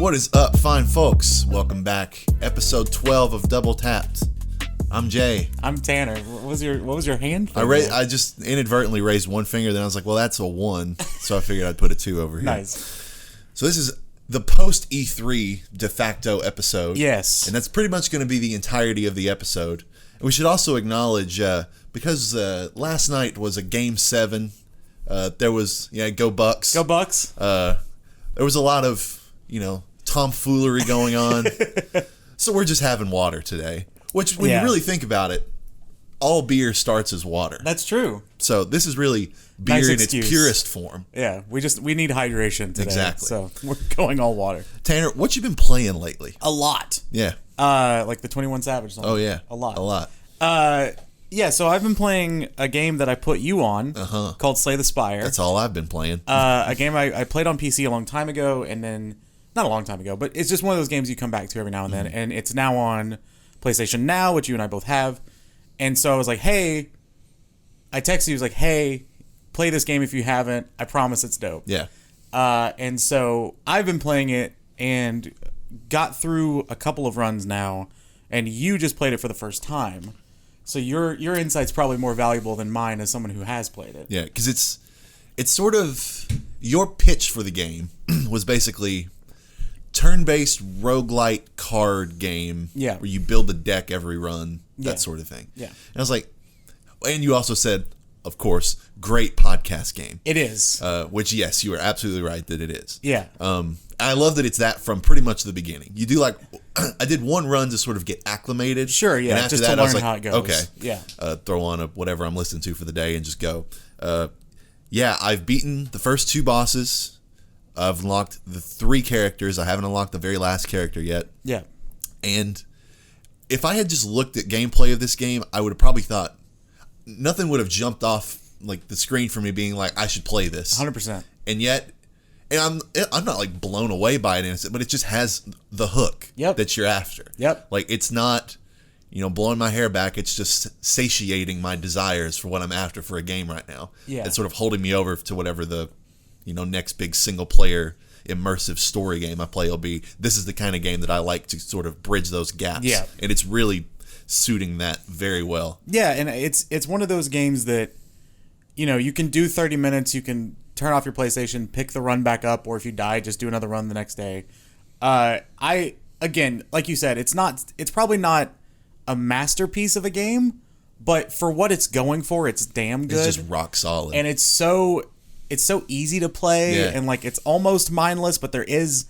What is up, fine folks? Welcome back. Episode 12 of Double Tapped. I'm Jay. I'm Tanner. What was your hand? I just inadvertently raised one finger, then I was like, well, that's a 1. So I figured I'd put a 2 over here. Nice. So this is the post E3 de facto episode. Yes. And that's pretty much going to be the entirety of the episode. And we should also acknowledge, because last night was a Game 7, there was, go Bucks. Go Bucks. There was a lot of, tomfoolery going on. So we're just having water today. Which, when you really think about it, all beer starts as water. That's true. So this is really beer in its purest form. Yeah, we need hydration today. Exactly. So we're going all water. Tanner, what you been playing lately? A lot. Yeah. Like the 21 Savage song. Oh, yeah. A lot. A lot. Yeah, so I've been playing a game that I put you on called Slay the Spire. That's all I've been playing. A game I played on PC a long time ago, and then, not a long time ago, but it's just one of those games you come back to every now and then, and it's now on PlayStation Now, which you and I both have. And so I was like, hey, I texted you, I was like, hey, play this game if you haven't. I promise it's dope. Yeah. And so I've been playing it and got through a couple of runs now, and you just played it for the first time. So your insight's probably more valuable than mine as someone who has played it. Yeah, because it's sort of, your pitch for the game was basically turn-based roguelite card game where you build a deck every run, that sort of thing. Yeah. And I was like, and you also said, of course, great podcast game. It is. Which, yes, you are absolutely right that it is. Yeah. I love that it's that from pretty much the beginning. You do I did one run to sort of get acclimated. Sure, yeah, and after just that, to I was learn like, how it goes. Okay. Yeah. Throw on whatever I'm listening to for the day and just go. Yeah, I've beaten the first 2 bosses. I've unlocked the 3 characters. I haven't unlocked the very last character yet. Yeah. And if I had just looked at gameplay of this game, I would have probably thought nothing would have jumped off the screen for me being like, I should play this. 100%. And yet, I'm not blown away by it, but it just has the hook that you're after. Yep. It's not, blowing my hair back. It's just satiating my desires for what I'm after for a game right now. Yeah. It's sort of holding me over to whatever the, next big single player immersive story game I play will be. This is the kind of game that I like to sort of bridge those gaps. Yeah. And it's really suiting that very well. Yeah, and it's one of those games that, you can do 30 minutes, you can turn off your PlayStation, pick the run back up, or if you die, just do another run the next day. Again, like you said, it's probably not a masterpiece of a game, but for what it's going for, it's damn good. It's just rock solid. And it's so easy to play, and it's almost mindless, but there is,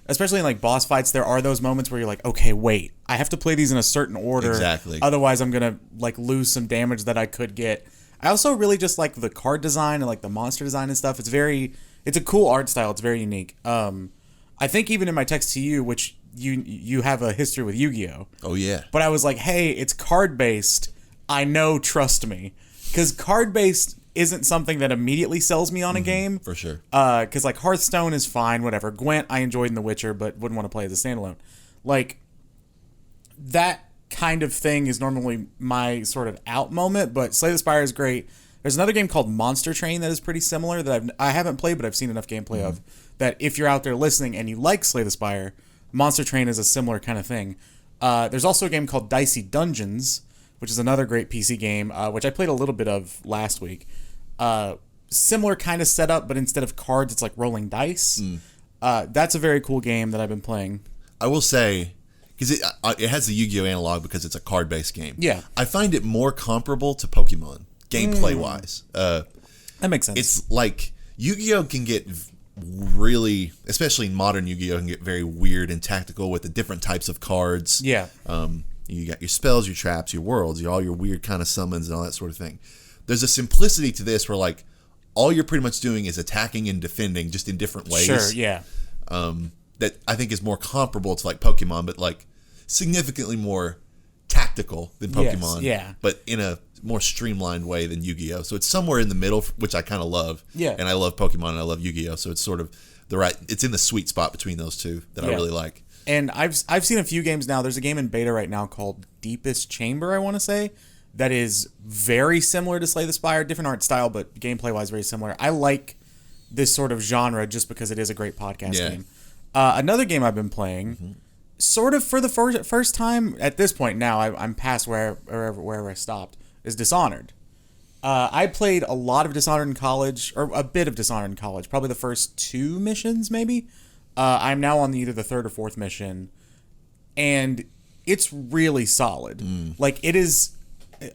especially in boss fights, there are those moments where you're like, okay, wait, I have to play these in a certain order. Exactly. Otherwise I'm going to lose some damage that I could get. I also really just like the card design and the monster design and stuff. It's a cool art style. It's very unique. I think even in my text to you, which you have a history with Yu-Gi-Oh. Oh yeah. But I was like, hey, it's card based. I know, trust me, because card based isn't something that immediately sells me on a game. For sure. Because Hearthstone is fine, whatever. Gwent I enjoyed in The Witcher, but wouldn't want to play as a standalone. That kind of thing is normally my sort of out moment, but Slay the Spire is great. There's another game called Monster Train that is pretty similar that I haven't played, but I've seen enough gameplay of, that if you're out there listening and you like Slay the Spire, Monster Train is a similar kind of thing. There's also a game called Dicey Dungeons, which is another great PC game, which I played a little bit of last week. Similar kind of setup, but instead of cards, it's rolling dice. That's a very cool game that I've been playing. I will say, because it has the Yu-Gi-Oh analog because it's a card-based game. Yeah. I find it more comparable to Pokemon, gameplay-wise. That makes sense. It's Yu-Gi-Oh can get really, especially modern Yu-Gi-Oh, can get very weird and tactical with the different types of cards. Yeah. You got your spells, your traps, your worlds, all your weird kind of summons and all that sort of thing. There's a simplicity to this where all you're pretty much doing is attacking and defending just in different ways. Sure, yeah. That I think is more comparable to Pokemon, but significantly more tactical than Pokemon. Yes, yeah. But in a more streamlined way than Yu-Gi-Oh. So it's somewhere in the middle, which I kind of love. Yeah. And I love Pokemon and I love Yu-Gi-Oh. So it's sort of it's in the sweet spot between those two that I really like. And I've seen a few games now. There's a game in beta right now called Deepest Chamber, I want to say, that is very similar to Slay the Spire, different art style, but gameplay-wise very similar. I like this sort of genre just because it is a great podcast game. Another game I've been playing, sort of for the first time at this point now, I'm past wherever I stopped, is Dishonored. I played a lot of Dishonored in college, or a bit of Dishonored in college, probably the first 2 missions maybe. I'm now on either the 3rd or 4th mission, and it's really solid. Like, it is...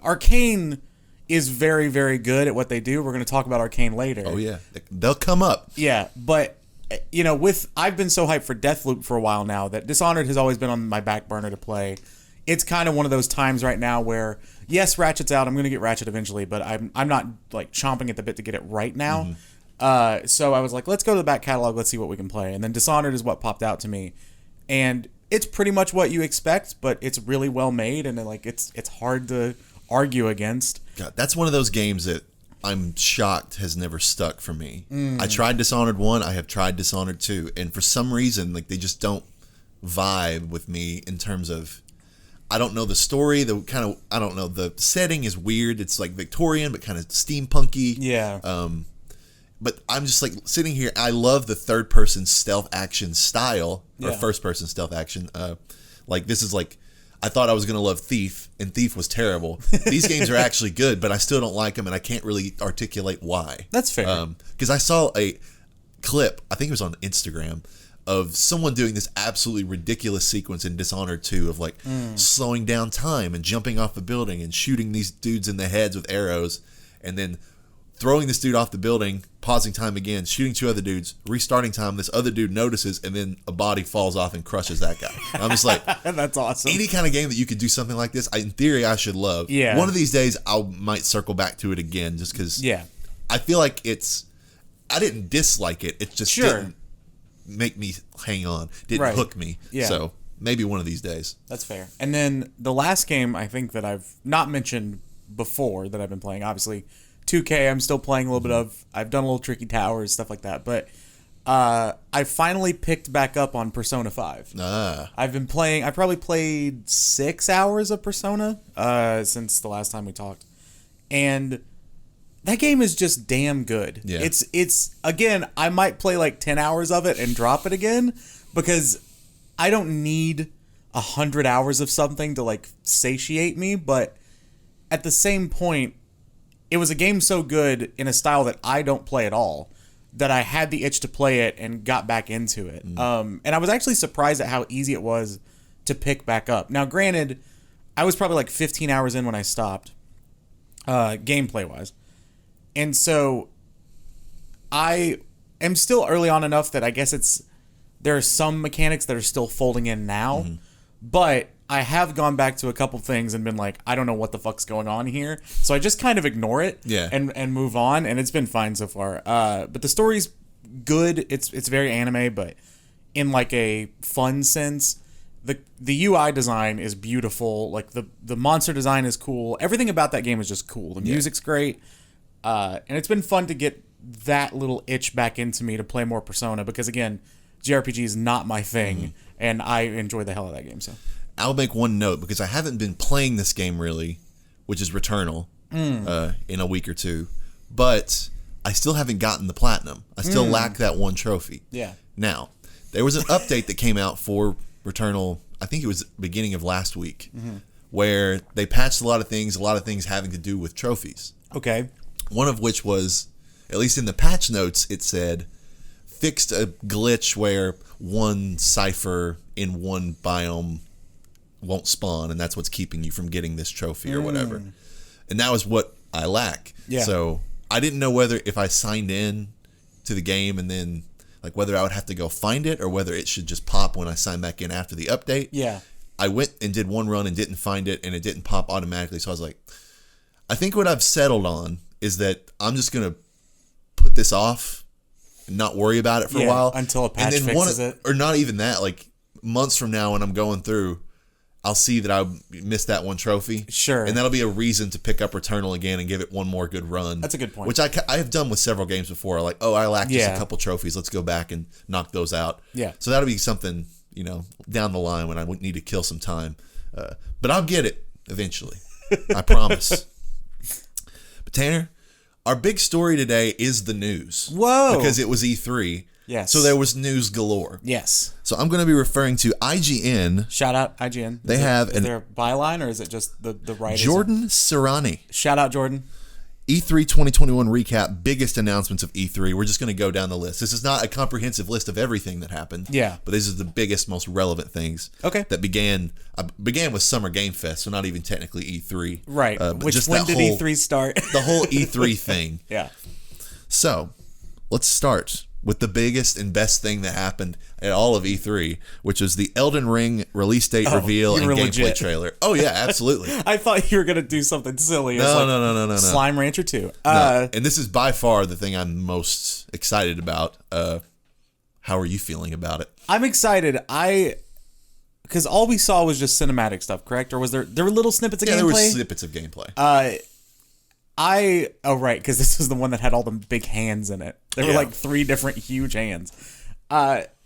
Arkane is very, very good at what they do. We're going to talk about Arkane later. Oh, yeah. They'll come up. Yeah, but... I've been so hyped for Deathloop for a while now that Dishonored has always been on my back burner to play. It's kind of one of those times right now where, yes, Ratchet's out. I'm going to get Ratchet eventually, but I'm not like chomping at the bit to get it right now. So I was like, let's go to the back catalog. Let's see what we can play. And then Dishonored is what popped out to me, and it's pretty much what you expect, but it's really well made, and like it's hard to argue against. God, that's one of those games that I'm shocked has never stuck for me. I tried Dishonored 1, I have tried Dishonored 2, and for some reason, like, they just don't vibe with me in terms of, I don't know the story, I don't know, the setting is weird. It's like Victorian, but kind of steampunky. Yeah. But I'm just like sitting here, I love the third-person stealth action style, or first-person stealth action. Like, this is like, I thought I was going to love Thief, and Thief was terrible. These games are actually good, but I still don't like them, and I can't really articulate why. That's fair. Because I saw a clip, I think it was on Instagram, of someone doing this absolutely ridiculous sequence in Dishonored 2 of like slowing down time and jumping off a building and shooting these dudes in the heads with arrows, and then throwing this dude off the building, pausing time again, shooting 2 other dudes, restarting time, this other dude notices, and then a body falls off and crushes that guy. I'm just like, that's awesome. Any kind of game that you could do something like this, in theory, I should love. Yeah. One of these days, I might circle back to it again, just because I feel like I didn't dislike it, it just didn't make me hang on, didn't hook me. Yeah. So maybe one of these days. That's fair. And then the last game I think that I've not mentioned before that I've been playing, obviously 2K I'm still playing a little bit of. I've done a little Tricky Towers, stuff like that. But I finally picked back up on Persona 5. I've been playing, I probably played 6 hours of Persona since the last time we talked. And that game is just damn good. Yeah. It's again, I might play like 10 hours of it and drop it again because I don't need 100 hours of something to like satiate me, but at the same point, it was a game so good in a style that I don't play at all that I had the itch to play it and got back into it. And I was actually surprised at how easy it was to pick back up. Now, granted, I was probably like 15 hours in when I stopped, gameplay-wise. And so I am still early on enough that I guess there are some mechanics that are still folding in now, but I have gone back to a couple things and been like, I don't know what the fuck's going on here. So I just kind of ignore it and move on, and it's been fine so far. But the story's good. It's very anime, but in like a fun sense. The UI design is beautiful. Like the monster design is cool. Everything about that game is just cool. The music's great. And it's been fun to get that little itch back into me to play more Persona because, again, JRPG is not my thing, and I enjoy the hell out of that game. So I'll make one note because I haven't been playing this game really, which is Returnal, in a week or two, but I still haven't gotten the platinum. I still lack that one trophy. Yeah. Now, there was an update that came out for Returnal, I think it was beginning of last week, where they patched a lot of things having to do with trophies. Okay. One of which was, at least in the patch notes, it said, fixed a glitch where one cipher in one biome won't spawn, and that's what's keeping you from getting this trophy or whatever. And that was what I lack. Yeah. So I didn't know whether if I signed in to the game and then like whether I would have to go find it or whether it should just pop when I sign back in after the update. Yeah. I went and did one run and didn't find it, and it didn't pop automatically. So I was like, I think what I've settled on is that I'm just going to put this off and not worry about it for a while. Until a patch fixes it. Or not even that, like months from now when I'm going through, I'll see that I missed that one trophy. Sure. And that'll be a reason to pick up Returnal again and give it one more good run. That's a good point. Which I have done with several games before. Like, oh, I lacked just a couple trophies. Let's go back and knock those out. Yeah. So that'll be something, down the line when I need to kill some time. But I'll get it eventually. I promise. But Tanner, our big story today is the news. Whoa. Because it was E3. Yes. So there was news galore. Yes. So I'm going to be referring to IGN. Shout out IGN. Is there a byline or is it just the writers? Jordan Serrani. Shout out Jordan. E3 2021 recap, biggest announcements of E3. We're just going to go down the list. This is not a comprehensive list of everything that happened. Yeah. But these are the biggest, most relevant things. Okay. That began with Summer Game Fest, so not even technically E3. Right. When did E3 start? The whole E3 thing. Yeah. So, let's start with the biggest and best thing that happened at all of E3, which was the Elden Ring release date reveal and gameplay legit. trailer. Oh yeah, absolutely. I thought you were gonna do something silly. No. Slime Rancher 2. No. And this is by far the thing I'm most excited about. How are you feeling about it? I'm excited. Because all we saw was just cinematic stuff, correct? Or was there were little snippets of gameplay? Yeah, there were snippets of gameplay. Because this was the one that had all the big hands in it. There were like 3 different huge hands.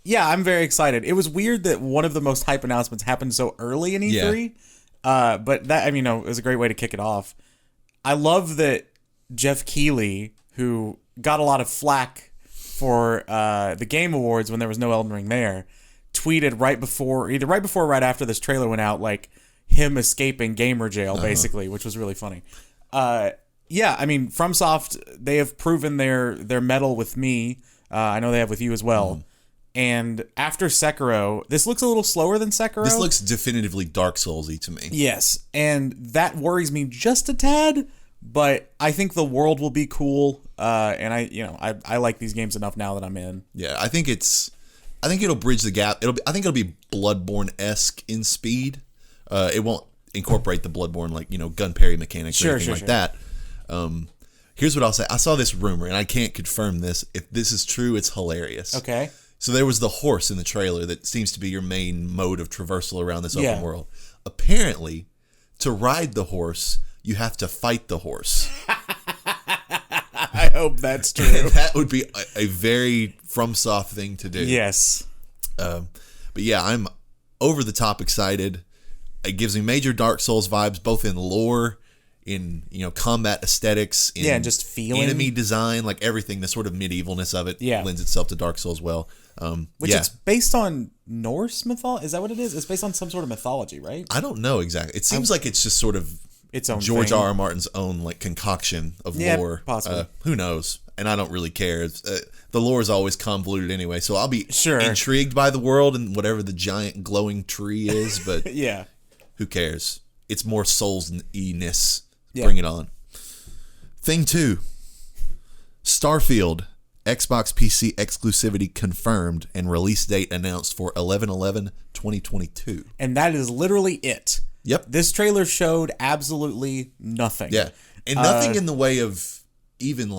Yeah, I'm very excited. It was weird that one of the most hype announcements happened so early in E3. Yeah. But that, I mean, it was a great way to kick it off. I love that Jeff Keighley, who got a lot of flack for the Game Awards when there was no Elden Ring there, tweeted right before or right after this trailer went out, like him escaping gamer jail, basically, which was really funny. Yeah, I mean, FromSoft, they have proven their mettle with me. I know they have with you as well. And after Sekiro, this looks a little slower than Sekiro. This looks definitively Dark Souls-y to me. Yes, and that worries me just a tad, but I think the world will be cool. And I like these games enough now that I'm in. Yeah, I think it'll bridge the gap. I think it'll be Bloodborne-esque in speed. It won't incorporate the Bloodborne gun parry mechanics or anything like that. Here's what I'll say. I saw this rumor, and I can't confirm this. If this is true, it's hilarious. Okay. So there was the horse in the trailer that seems to be your main mode of traversal around this open world. Apparently, to ride the horse, you have to fight the horse. I hope that's true. That would be a very FromSoft thing to do. Yes. But yeah, I'm over the top excited. It gives me major Dark Souls vibes, both in lore, in combat aesthetics, in and just feeling, enemy design, like everything. The sort of medievalness of it lends itself to Dark Souls well. Which it's based on Norse mythology. Is that what it is? It's based on some sort of mythology, right? I don't know exactly. It seems like it's just sort of its own George R. R. Martin's own concoction of lore. Possibly. Who knows? And I don't really care. The lore is always convoluted anyway, so I'll be intrigued by the world and whatever the giant glowing tree is. But who cares? It's more Souls-y-ness. Bring it on. Thing 2. Starfield. Xbox PC exclusivity confirmed and release date announced for 11/11/2022. And that is literally it. Yep. This trailer showed absolutely nothing. Yeah. And nothing in the way of even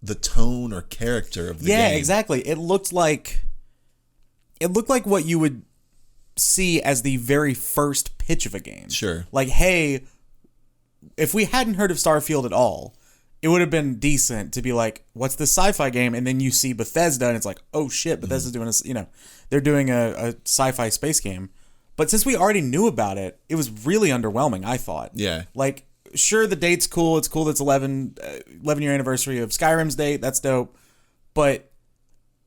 the tone or character of the game. Yeah, exactly. It looked like what you would see as the very first pitch of a game. Sure. Like, hey, if we hadn't heard of Starfield at all, it would have been decent to be like, what's this sci-fi game? And then you see Bethesda and it's like, oh shit, Bethesda's doing they're doing a sci-fi space game. But since we already knew about it, it was really underwhelming, I thought. Yeah. Like, sure, the date's cool. It's cool that's 11-year anniversary of Skyrim's date. That's dope. But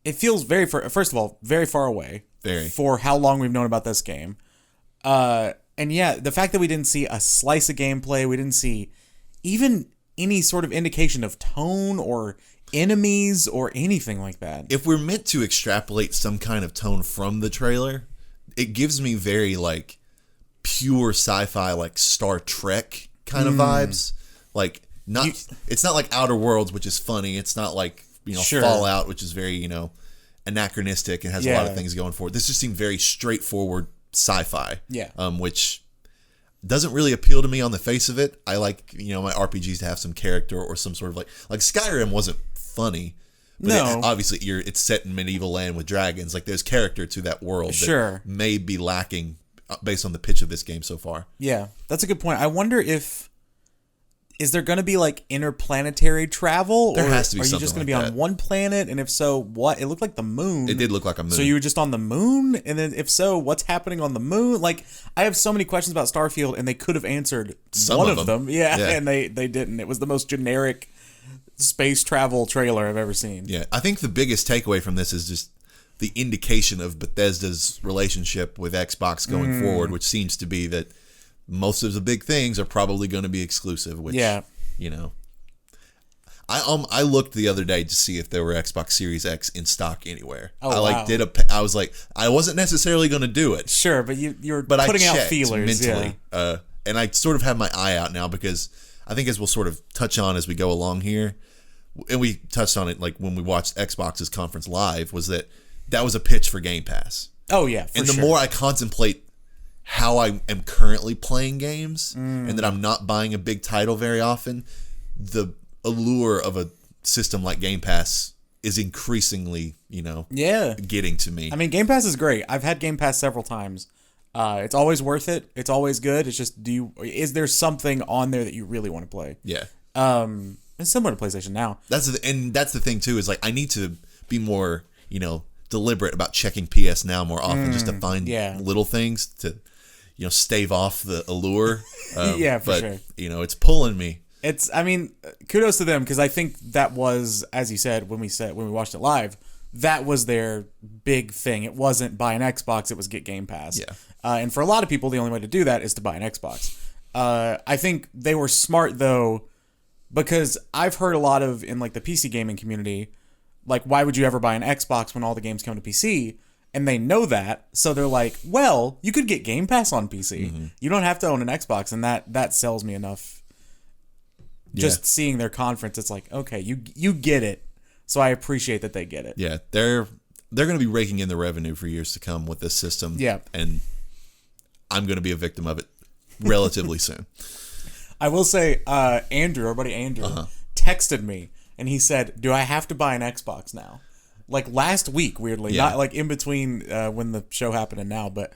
it feels first of all, very far away. Very. For how long we've known about this game. And yeah, the fact that we didn't see a slice of gameplay, we didn't see even any sort of indication of tone or enemies or anything like that. If we're meant to extrapolate some kind of tone from the trailer, it gives me very pure sci-fi, Star Trek kind of vibes. It's not like Outer Worlds, which is funny. It's not like Fallout, which is very anachronistic and has a lot of things going for it. This just seemed very straightforward sci-fi. Yeah. Which doesn't really appeal to me on the face of it. I like my RPGs to have some character or some sort of like Skyrim wasn't funny. But obviously it's set in medieval land with dragons. There's character to that world that may be lacking based on the pitch of this game so far. Yeah, that's a good point. I wonder is there going to be interplanetary travel? There has to be something. Are you just going to be on one planet? And if so, what? It looked like the moon. It did look like a moon. So you were just on the moon? And then if so, what's happening on the moon? I have so many questions about Starfield, and they could have answered one of them. Yeah, and they didn't. It was the most generic space travel trailer I've ever seen. Yeah, I think the biggest takeaway from this is just the indication of Bethesda's relationship with Xbox going forward, which seems to be that most of the big things are probably going to be exclusive, which, you know. I looked the other day to see if there were Xbox Series X in stock anywhere. I was like, I wasn't necessarily going to do it. Sure, but you're putting out feelers mentally. Yeah. And I sort of have my eye out now because I think, as we'll sort of touch on as we go along here, and we touched on it like when we watched Xbox's conference live, was that was a pitch for Game Pass. Oh yeah, and the more I contemplate how I am currently playing games and that I'm not buying a big title very often, the allure of a system like Game Pass is increasingly, getting to me. I mean, Game Pass is great. I've had Game Pass several times. It's always worth it. It's always good. It's just, is there something on there that you really want to play? Yeah. It's similar to PlayStation Now. That's the thing too, is like I need to be more, deliberate about checking PS Now more often, just to find little things to, stave off the allure. For sure. It's pulling me. Kudos to them, because I think that was, as you said, when we watched it live, that was their big thing. It wasn't buy an Xbox, it was get Game Pass. Yeah. And for a lot of people, the only way to do that is to buy an Xbox. I think they were smart, though, because I've heard a lot of, in like the PC gaming community, like, why would you ever buy an Xbox when all the games come to PC? And they know that, so they're like, well, you could get Game Pass on PC. Mm-hmm. You don't have to own an Xbox, and that sells me enough. Just seeing their conference, it's like, okay, you get it. So I appreciate that they get it. Yeah, they're going to be raking in the revenue for years to come with this system. Yeah. And I'm going to be a victim of it relatively soon. I will say, Andrew, our buddy Andrew, texted me, and he said, do I have to buy an Xbox now? Like last week, weirdly. Not like in between when the show happened and now, but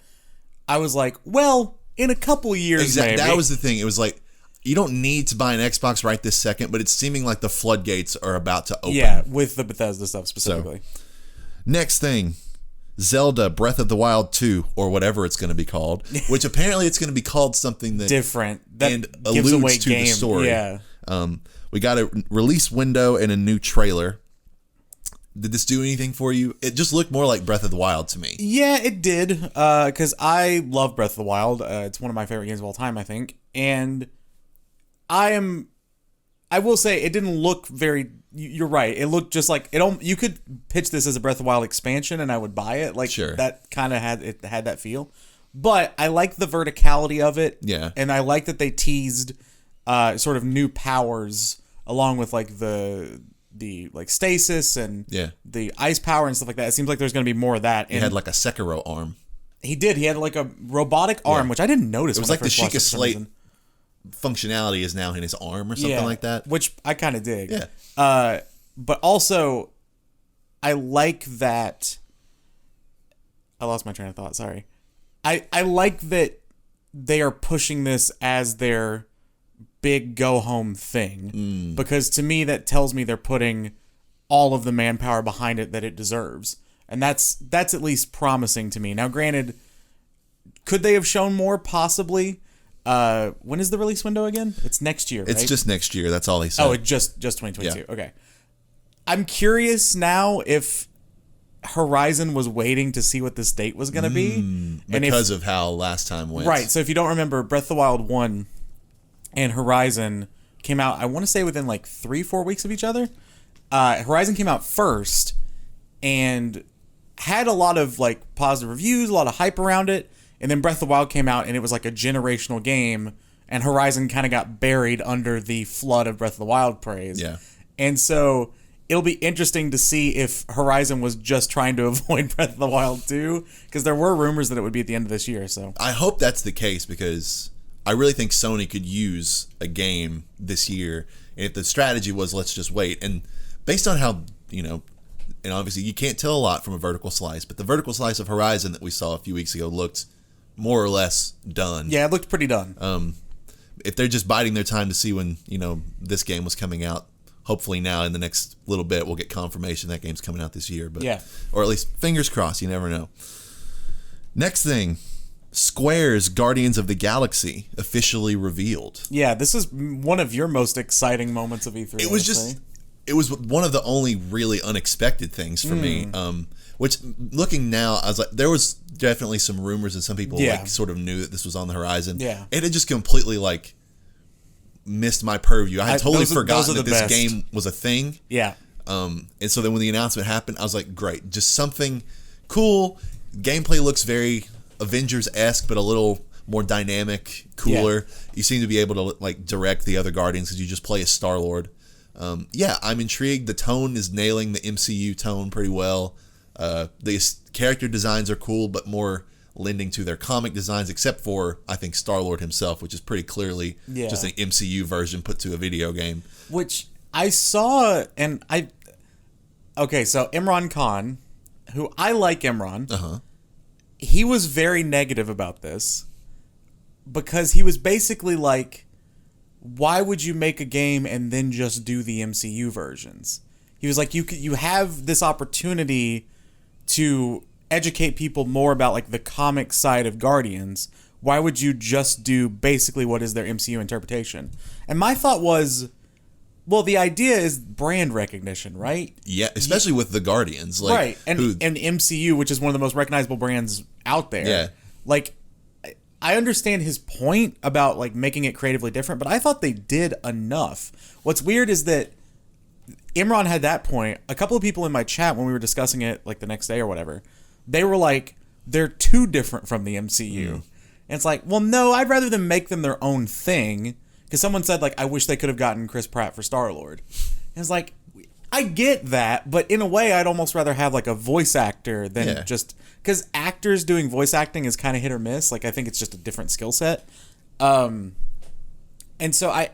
I was like, well, in a couple years, maybe. That was the thing. It was like, you don't need to buy an Xbox right this second, but it's seeming like the floodgates are about to open. Yeah, with the Bethesda stuff specifically. So, next thing, Zelda Breath of the Wild 2, or whatever it's going to be called, which apparently it's going to be called something that different and alludes to the story. Yeah. We got a release window and a new trailer. Did this do anything for you? It just looked more like Breath of the Wild to me. Yeah, it did. Because I love Breath of the Wild. It's one of my favorite games of all time, I think. And I will say it didn't look very. You're right. It looked just like it. You could pitch this as a Breath of the Wild expansion, and I would buy it. Like sure. That kind of had that feel. But I like the verticality of it. Yeah. And I like that they teased sort of new powers along with like the like stasis and the ice power and stuff like that. It seems like there's going to be more of that. He had like a Sekiro arm. He did. He had like a robotic arm, which I didn't notice. It was like the Sheikah Slate functionality is now in his arm or something like that, which I kind of dig. Yeah. But also, I like that. I lost my train of thought. Sorry. I like that they are pushing this as their big go home thing, because to me that tells me they're putting all of the manpower behind it that it deserves, and that's at least promising to me. Now, granted, could they have shown more? Possibly. When is the release window again? It's next year, right? It's just next year. That's all he said. Oh, it's just 2022. Yeah. Okay. I'm curious now if Horizon was waiting to see what this date was going to be. Because of how last time went. Right. So if you don't remember, Breath of the Wild 1 and Horizon came out, I want to say within like 3-4 weeks of each other. Horizon came out first and had a lot of like positive reviews, a lot of hype around it. And then Breath of the Wild came out, and it was like a generational game, and Horizon kind of got buried under the flood of Breath of the Wild praise. Yeah. And so it'll be interesting to see if Horizon was just trying to avoid Breath of the Wild 2, because there were rumors that it would be at the end of this year. So I hope that's the case, because I really think Sony could use a game this year. And if the strategy was, let's just wait. And based on how, and obviously you can't tell a lot from a vertical slice, but the vertical slice of Horizon that we saw a few weeks ago looked more or less done. Yeah, it looked pretty done. If they're just biding their time to see when, this game was coming out, hopefully now in the next little bit we'll get confirmation that game's coming out this year. But or at least fingers crossed, you never know. Next thing, Square's Guardians of the Galaxy officially revealed. Yeah, this is one of your most exciting moments of E3. It was just it was one of the only really unexpected things for me. Which, looking now, I was like, there was definitely some rumors and some people like sort of knew that this was on the horizon. Yeah. It had just completely like missed my purview. I had totally forgotten that this game was a thing. Yeah. And so then when the announcement happened, I was like, great, just something cool. Gameplay looks very Avengers-esque, but a little more dynamic, cooler. Yeah. You seem to be able to like direct the other Guardians because you just play as Star-Lord. Yeah, I'm intrigued. The tone is nailing the MCU tone pretty well. The character designs are cool, but more lending to their comic designs, except for, I think, Star-Lord himself, which is pretty clearly just an MCU version put to a video game. Which I saw, and okay, so Imran Khan, who I like Imran, he was very negative about this because he was basically like, why would you make a game and then just do the MCU versions? He was like, you have this opportunity to educate people more about like the comic side of Guardians. Why would you just do basically what is their MCU interpretation? And my thought was, well, the idea is brand recognition, right? Yeah, especially with the Guardians, like, right? And MCU, which is one of the most recognizable brands out there. Yeah, like I understand his point about like making it creatively different, but I thought they did enough. What's weird is that Imran had that point. A couple of people in my chat when we were discussing it like the next day or whatever, they were like, they're too different from the MCU. And it's like, well, no, I'd rather them make them their own thing. Because someone said, like, I wish they could have gotten Chris Pratt for Star-Lord. And it's like, I get that, but in a way, I'd almost rather have, like, a voice actor than just... Because actors doing voice acting is kind of hit or miss. Like, I think it's just a different skill set. And so I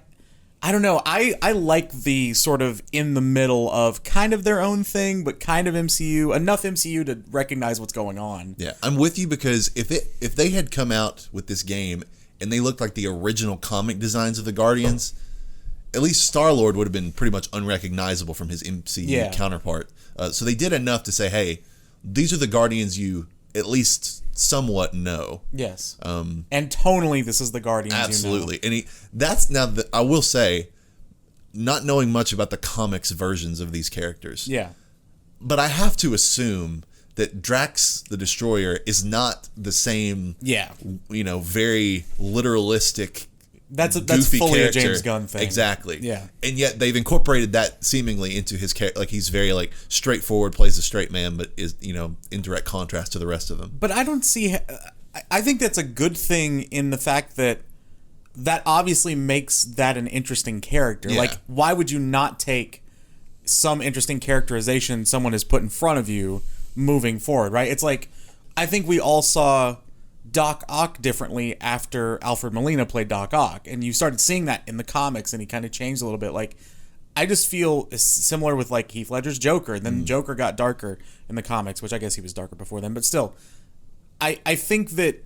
don't know. I like the sort of in the middle of kind of their own thing, but kind of MCU. Enough MCU to recognize what's going on. Yeah, I'm with you because if they had come out with this game and they looked like the original comic designs of the Guardians, at least Star-Lord would have been pretty much unrecognizable from his MCU counterpart. So they did enough to say, hey, these are the Guardians you at least somewhat know. Yes. And tonally, this is the Guardians absolutely. You know. And I will say, not knowing much about the comics versions of these characters. Yeah. But I have to assume that Drax the Destroyer is not the same, very literalistic, that's goofy fully character. A James Gunn thing. Exactly. Yeah. And yet they've incorporated that seemingly into his character. Like, he's very like straightforward, plays a straight man, but is, in direct contrast to the rest of them. But I don't see... I think that's a good thing in the fact that obviously makes that an interesting character. Yeah. Like, why would you not take some interesting characterization someone has put in front of you moving forward, right? It's like, I think we all saw Doc Ock differently after Alfred Molina played Doc Ock, and you started seeing that in the comics, and he kind of changed a little bit. Like, I just feel similar with like Heath Ledger's Joker, and then Joker got darker in the comics, which I guess he was darker before then, but still, I think that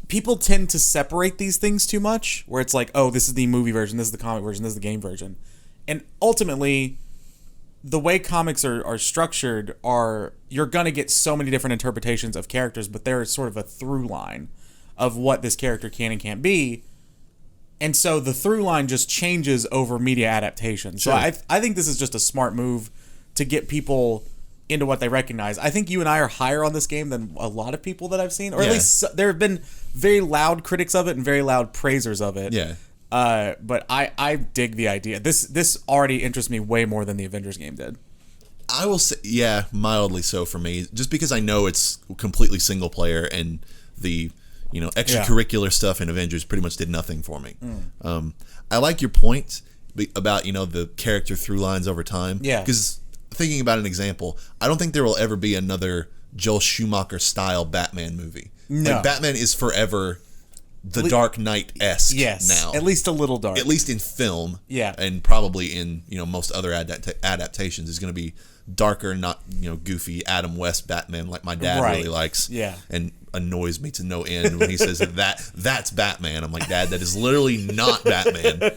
people tend to separate these things too much, where it's like, oh, this is the movie version, this is the comic version, this is the game version, and ultimately, the way comics are structured are, you're going to get so many different interpretations of characters, but there is sort of a through line of what this character can and can't be. And so the through line just changes over media adaptation. So I think this is just a smart move to get people into what they recognize. I think you and I are higher on this game than a lot of people that I've seen, or at least there have been very loud critics of it and very loud praisers of it. Yeah. But I dig the idea. This already interests me way more than the Avengers game did. I will say, mildly so for me, just because I know it's completely single player and the extracurricular stuff in Avengers pretty much did nothing for me. I like your point about the character through lines over time. Yeah. Because thinking about an example, I don't think there will ever be another Joel Schumacher style Batman movie. No. Like, Batman is forever the Dark Knight-esque now. At least a little dark. At least in film. Yeah. And probably in, most other adaptations is going to be darker, not, goofy Adam West Batman like my dad really likes. Yeah. And annoys me to no end when he says that's Batman. I'm like, Dad, that is literally not Batman.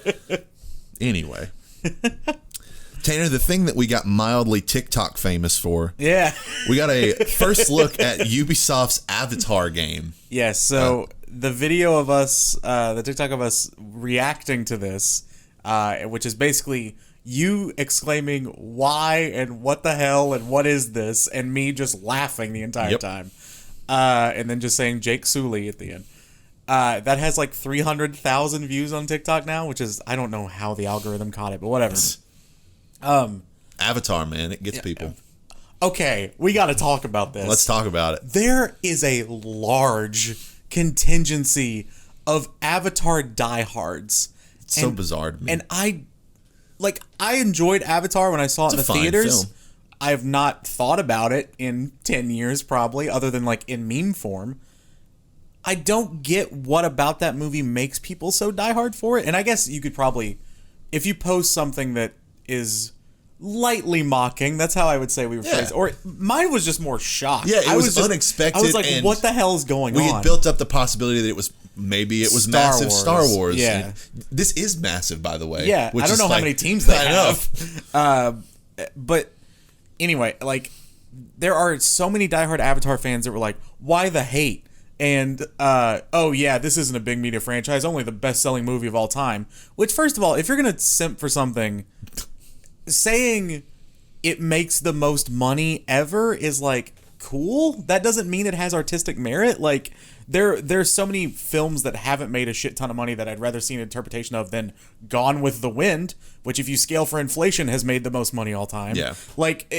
Anyway. Tanner, the thing that we got mildly TikTok famous for. Yeah. We got a first look at Ubisoft's Avatar game. Yes, so the video of us, the TikTok of us reacting to this, which is basically you exclaiming why and what the hell and what is this, and me just laughing the entire time, and then just saying Jake Sully at the end. That has like 300,000 views on TikTok now, which is, I don't know how the algorithm caught it, but whatever. Avatar, man, it gets people. Okay, we got to talk about this. Let's talk about it. There is a large contingency of Avatar diehards. It's so bizarre to me. And I enjoyed Avatar when I saw it in the theaters. Film. I have not thought about it in 10 years probably, other than like in meme form. I don't get what about that movie makes people so diehard for it. And I guess you could probably, if you post something that is lightly mocking, that's how I would say we were phrased. Or mine was just more shocked. Yeah, it was unexpected. I was like, what the hell is going on? We had built up the possibility that it was massive Star Wars. Yeah. This is massive, by the way. Yeah, I don't know how many teams they have. But anyway, like, there are so many diehard Avatar fans that were like, why the hate? And, oh yeah, this isn't a big media franchise, only the best-selling movie of all time. Which, first of all, if you're going to simp for something, saying it makes the most money ever is, like, cool. That doesn't mean it has artistic merit. Like, there's so many films that haven't made a shit ton of money that I'd rather see an interpretation of than Gone with the Wind, which, if you scale for inflation, has made the most money all time. Yeah. Like,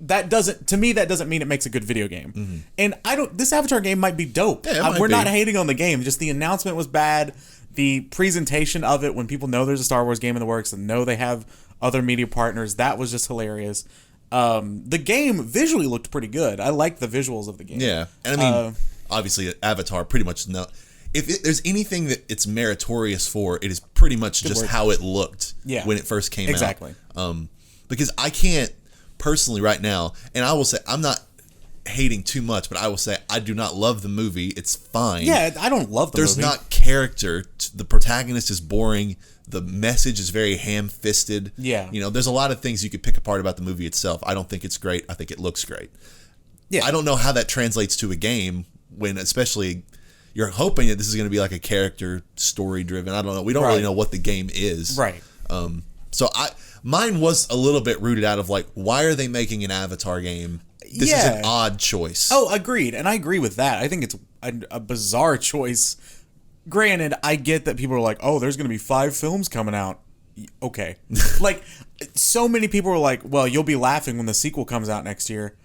that doesn't mean it makes a good video game. Mm-hmm. And this Avatar game might be dope. Yeah, we're not hating on the game. Just the announcement was bad. The presentation of it, when people know there's a Star Wars game in the works and know they have other media partners, that was just hilarious. The game visually looked pretty good. I like the visuals of the game. Yeah. And I mean, obviously Avatar pretty much if there's anything that it's meritorious for, it is pretty much just how it looked when it first came out. Exactly. Because I can't personally right now, and I will say I'm not hating too much, but I will say I do not love the movie. It's fine. Yeah, I don't love the movie. There's not character. The protagonist is boring. The message is very ham-fisted. Yeah. You know, there's a lot of things you could pick apart about the movie itself. I don't think it's great. I think it looks great. Yeah. I don't know how that translates to a game when, especially, you're hoping that this is going to be like a character story driven. I don't know. We don't really know what the game is. Right. So mine was a little bit rooted out of like, why are they making an Avatar game? This is an odd choice. Oh, agreed. And I agree with that. I think it's a bizarre choice. Granted, I get that people are like, oh, there's going to be 5 films coming out. Okay. Like, so many people were like, well, you'll be laughing when the sequel comes out next year.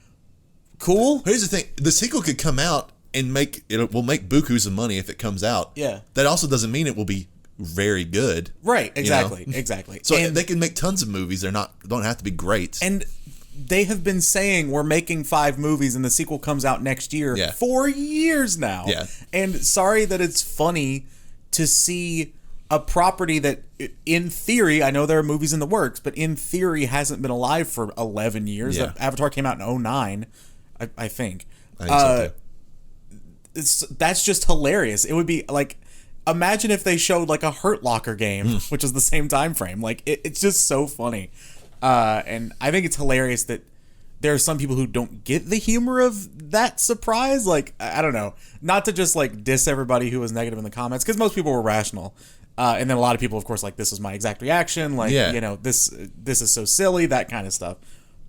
Cool. Here's the thing. The sequel could come out and will make bukus of money if it comes out. Yeah. That also doesn't mean it will be very good. Right. Exactly. Exactly. So they can make tons of movies. Don't have to be great. And they have been saying we're making 5 movies and the sequel comes out next year for years now. Yeah. And sorry that it's funny to see a property that, in theory, I know there are movies in the works, but in theory hasn't been alive for 11 years. Yeah. Avatar came out in 2009, I think. I think so too. That's just hilarious. It would be like, imagine if they showed like a Hurt Locker game, which is the same time frame. Like, it's just so funny. And I think it's hilarious that there are some people who don't get the humor of that surprise. Like, I don't know, not to just like diss everybody who was negative in the comments, because most people were rational. And then a lot of people, of course, like, this is my exact reaction. Like, you know, this is so silly, that kind of stuff.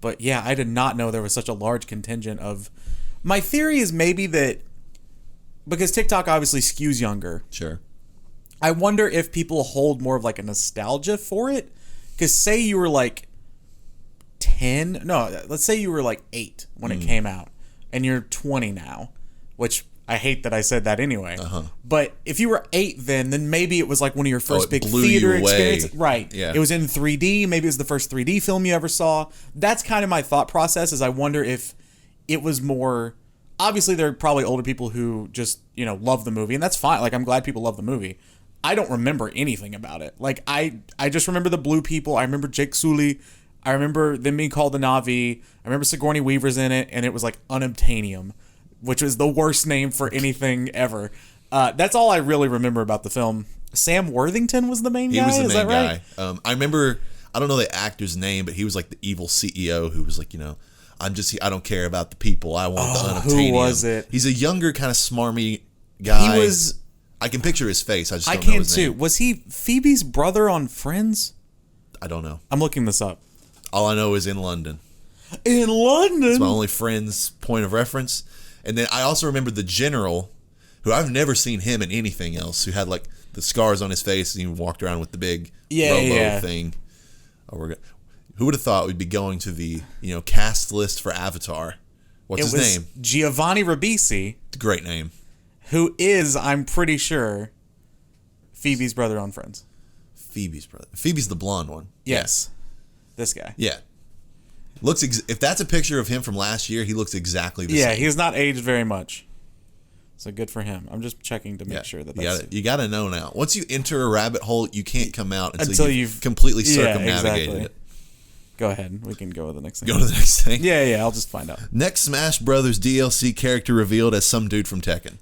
But yeah, I did not know there was such a large contingent of. My theory is maybe that because TikTok obviously skews younger. Sure. I wonder if people hold more of like a nostalgia for it. Because say you were like 10, no, let's say you were like 8 when it came out, and you're 20 now, which I hate that I said that anyway. But if you were 8 then maybe it was like one of your first big theater experiences. Right. Yeah. It was in 3D. Maybe it was the first 3D film you ever saw. That's kind of my thought process, is I wonder if it was more. Obviously, there are probably older people who just, you know, love the movie, and that's fine. Like, I'm glad people love the movie. I don't remember anything about it. Like, I just remember the blue people. I remember Jake Sully. I remember them being called the Na'vi. I remember Sigourney Weaver's in it, and it was like Unobtainium, which was the worst name for anything ever. That's all I really remember about the film. Sam Worthington was the main guy? He was the main guy. I remember, I don't know the actor's name, but he was like the evil CEO who was like, you know, I don't care about the people. I want the Unobtainium. Who was it? He's a younger, kind of smarmy guy. He was. I can picture his face. I just don't know his name. Was he Phoebe's brother on Friends? I don't know. I'm looking this up. All I know is in London. In London? It's my only friend's point of reference. And then I also remember the general, who I've never seen him in anything else, who had like the scars on his face and he walked around with the big robo thing. Who would have thought we'd be going to the cast list for Avatar? What's his name? Giovanni Ribisi. Great name. Who is, I'm pretty sure, Phoebe's brother on Friends. Phoebe's brother. Phoebe's the blonde one. Yes. This guy. Yeah. If that's a picture of him from last year, he looks exactly the same. Yeah, he's not aged very much. So good for him. I'm just checking to make sure that's... You got to know now. Once you enter a rabbit hole, you can't come out until you've completely circumnavigated it. Go ahead. We can go to the next thing. Go to the next thing? Yeah, I'll just find out. Next Smash Brothers DLC character revealed as some dude from Tekken.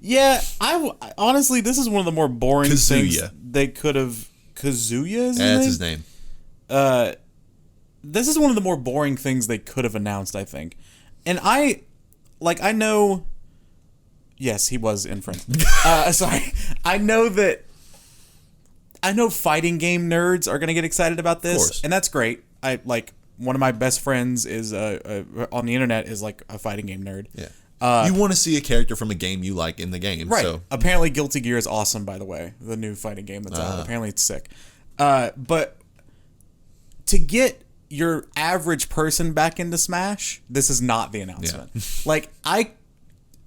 Yeah, honestly, this is one of the more boring things they could have... Kazuya is his name? That's his name. This is one of the more boring things they could have announced, I think. And I know... Yes, he was in Friends. Sorry. I know fighting game nerds are going to get excited about this. Of course. And that's great. One of my best friends is on the internet is like a fighting game nerd. Yeah. You want to see a character from a game you like in the game. Right. So. Apparently Guilty Gear is awesome, by the way. The new fighting game that's out. Apparently it's sick. But to get your average person back into Smash, this is not the announcement. Yeah.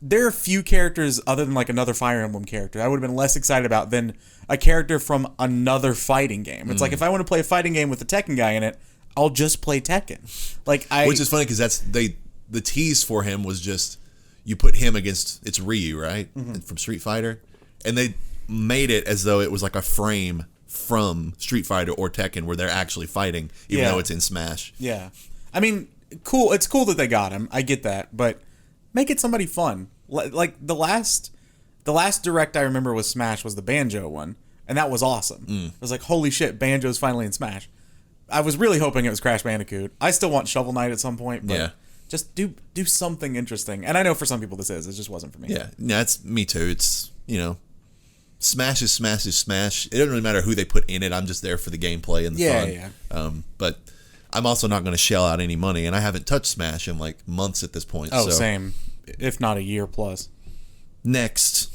There are few characters other than like another Fire Emblem character I would have been less excited about than a character from another fighting game. It's like if I want to play a fighting game with a Tekken guy in it, I'll just play Tekken. Which is funny because the tease for him was just you put him against it's Ryu, right? Mm-hmm. From Street Fighter, and they made it as though it was like a frame from Street Fighter or Tekken where they're actually fighting, even though it's in Smash. Yeah, I mean, cool. It's cool that they got him. I get that, but make it somebody fun. Like the last direct I remember was Smash was the Banjo one, and that was awesome. I was like, holy shit, Banjo's finally in Smash. I was really hoping it was Crash Bandicoot. I still want Shovel Knight at some point, but just do something interesting. And I know for some people this is. It just wasn't for me. Yeah, that's me too. It's, Smash is Smash is Smash. It doesn't really matter who they put in it. I'm just there for the gameplay and the fun. Yeah. But I'm also not going to shell out any money, and I haven't touched Smash in like months at this point. Oh, same. If not a year plus. Next,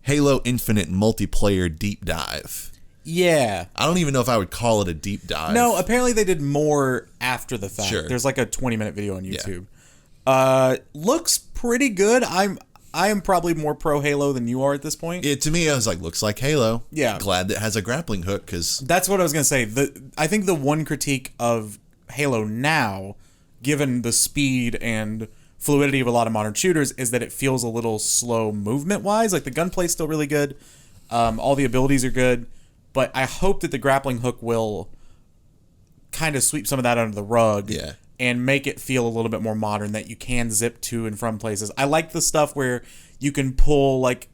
Halo Infinite multiplayer deep dive. Yeah. I don't even know if I would call it a deep dive. No, apparently they did more after the fact. Sure. There's like a 20-minute video on YouTube. Yeah. Looks pretty good. I am probably more pro Halo than you are at this point. To me, I was like, looks like Halo. Yeah. Glad that it has a grappling hook because... That's what I was going to say. I think the one critique of Halo now, given the speed and fluidity of a lot of modern shooters, is that it feels a little slow movement-wise. Like, the gunplay's still really good. All the abilities are good. But I hope that the grappling hook will kind of sweep some of that under the rug. Yeah. And make it feel a little bit more modern, that you can zip to and from places. I like the stuff where you can pull like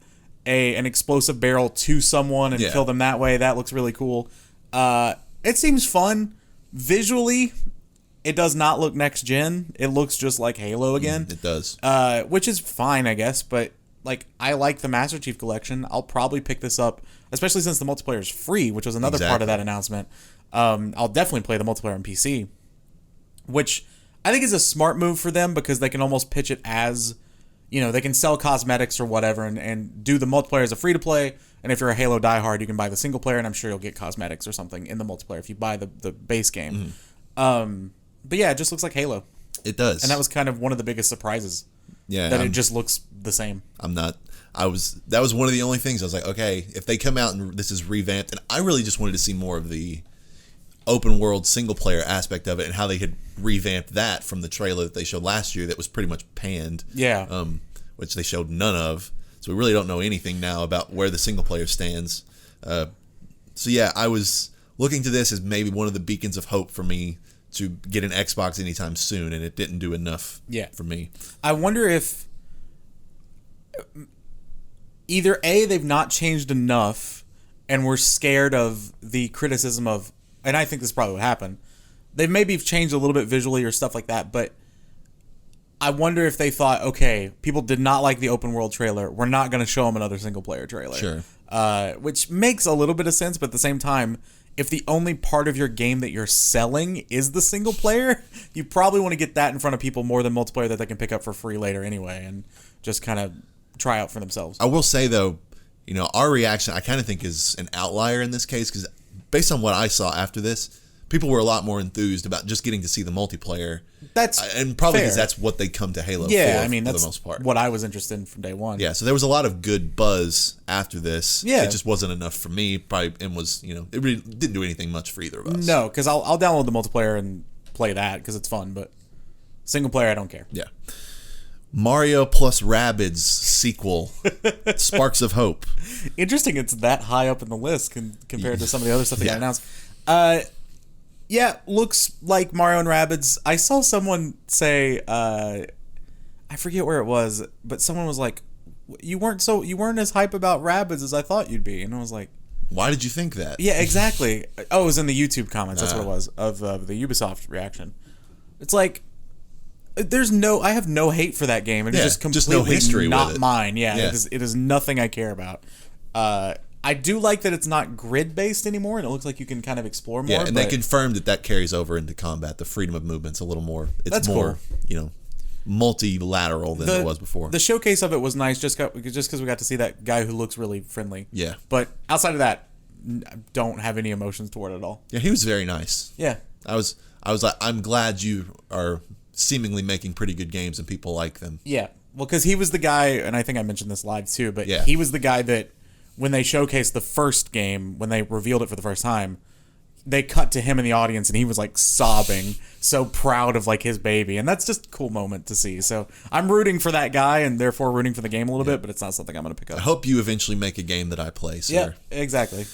an explosive barrel to someone and kill them that way. That looks really cool. It seems fun. Visually, it does not look next gen. It looks just like Halo again. It does. Which is fine, I guess. But like, I like the Master Chief Collection. I'll probably pick this up, especially since the multiplayer is free, which was another part of that announcement. I'll definitely play the multiplayer on PC. Which I think is a smart move for them because they can almost pitch it as, they can sell cosmetics or whatever and do the multiplayer as a free-to-play. And if you're a Halo diehard, you can buy the single player, and I'm sure you'll get cosmetics or something in the multiplayer if you buy the base game. Mm-hmm. But yeah, it just looks like Halo. It does. And that was kind of one of the biggest surprises. Yeah. That it just looks the same. That was one of the only things I was like, okay, if they come out and this is revamped, and I really just wanted to see more of the open world single player aspect of it and how they had revamped that from the trailer that they showed last year that was pretty much panned. Yeah. Which they showed none of. So we really don't know anything now about where the single player stands. So yeah, I was looking to this as maybe one of the beacons of hope for me to get an Xbox anytime soon, and it didn't do enough for me. I wonder if either A, they've not changed enough and we're scared of the criticism of, and I think this probably would happen, they've maybe changed a little bit visually or stuff like that, but I wonder if they thought, okay, people did not like the open world trailer. We're not going to show them another single player trailer. Sure. which makes a little bit of sense, but at the same time, if the only part of your game that you're selling is the single player, you probably want to get that in front of people more than multiplayer that they can pick up for free later anyway, and just kind of try out for themselves. I will say, though, our reaction, I kind of think, is an outlier in this case, because based on what I saw after this, people were a lot more enthused about just getting to see the multiplayer. And probably because that's what they come to Halo for, I mean, that's for the most part. What I was interested in from day one. Yeah, so there was a lot of good buzz after this. Yeah. It just wasn't enough for me, probably, and was, it really didn't do anything much for either of us. No, because I'll download the multiplayer and play that because it's fun, but single player, I don't care. Yeah. Mario plus Rabbids sequel, Sparks of Hope. Interesting it's that high up in the list compared to some of the other stuff that got announced. Yeah, looks like Mario and Rabbids. I saw someone say, I forget where it was, but someone was like, you weren't as hype about Rabbids as I thought you'd be. And I was like, why did you think that? Yeah, exactly. Oh, it was in the YouTube comments. That's what it was, of the Ubisoft reaction. It's like, I have no hate for that game. It's just completely no history not with it. mine. Yeah, it is nothing I care about. I do like that it's not grid-based anymore, and it looks like you can kind of explore more. Yeah, and they confirmed that carries over into combat. The freedom of movement's a little more. It's more, cool. Multilateral than it was before. The showcase of it was nice, just because we got to see that guy who looks really friendly. Yeah. But outside of that, don't have any emotions toward it at all. Yeah, he was very nice. Yeah. I was like, I'm glad you are seemingly making pretty good games and people like them. Yeah. Well, because he was the guy, and I think I mentioned this live too, but he was the guy that when they showcased the first game, when they revealed it for the first time, they cut to him in the audience and he was like sobbing, so proud of like his baby. And that's just a cool moment to see. So I'm rooting for that guy and therefore rooting for the game a little bit, but it's not something I'm going to pick up. I hope you eventually make a game that I play, sir. Yeah, exactly.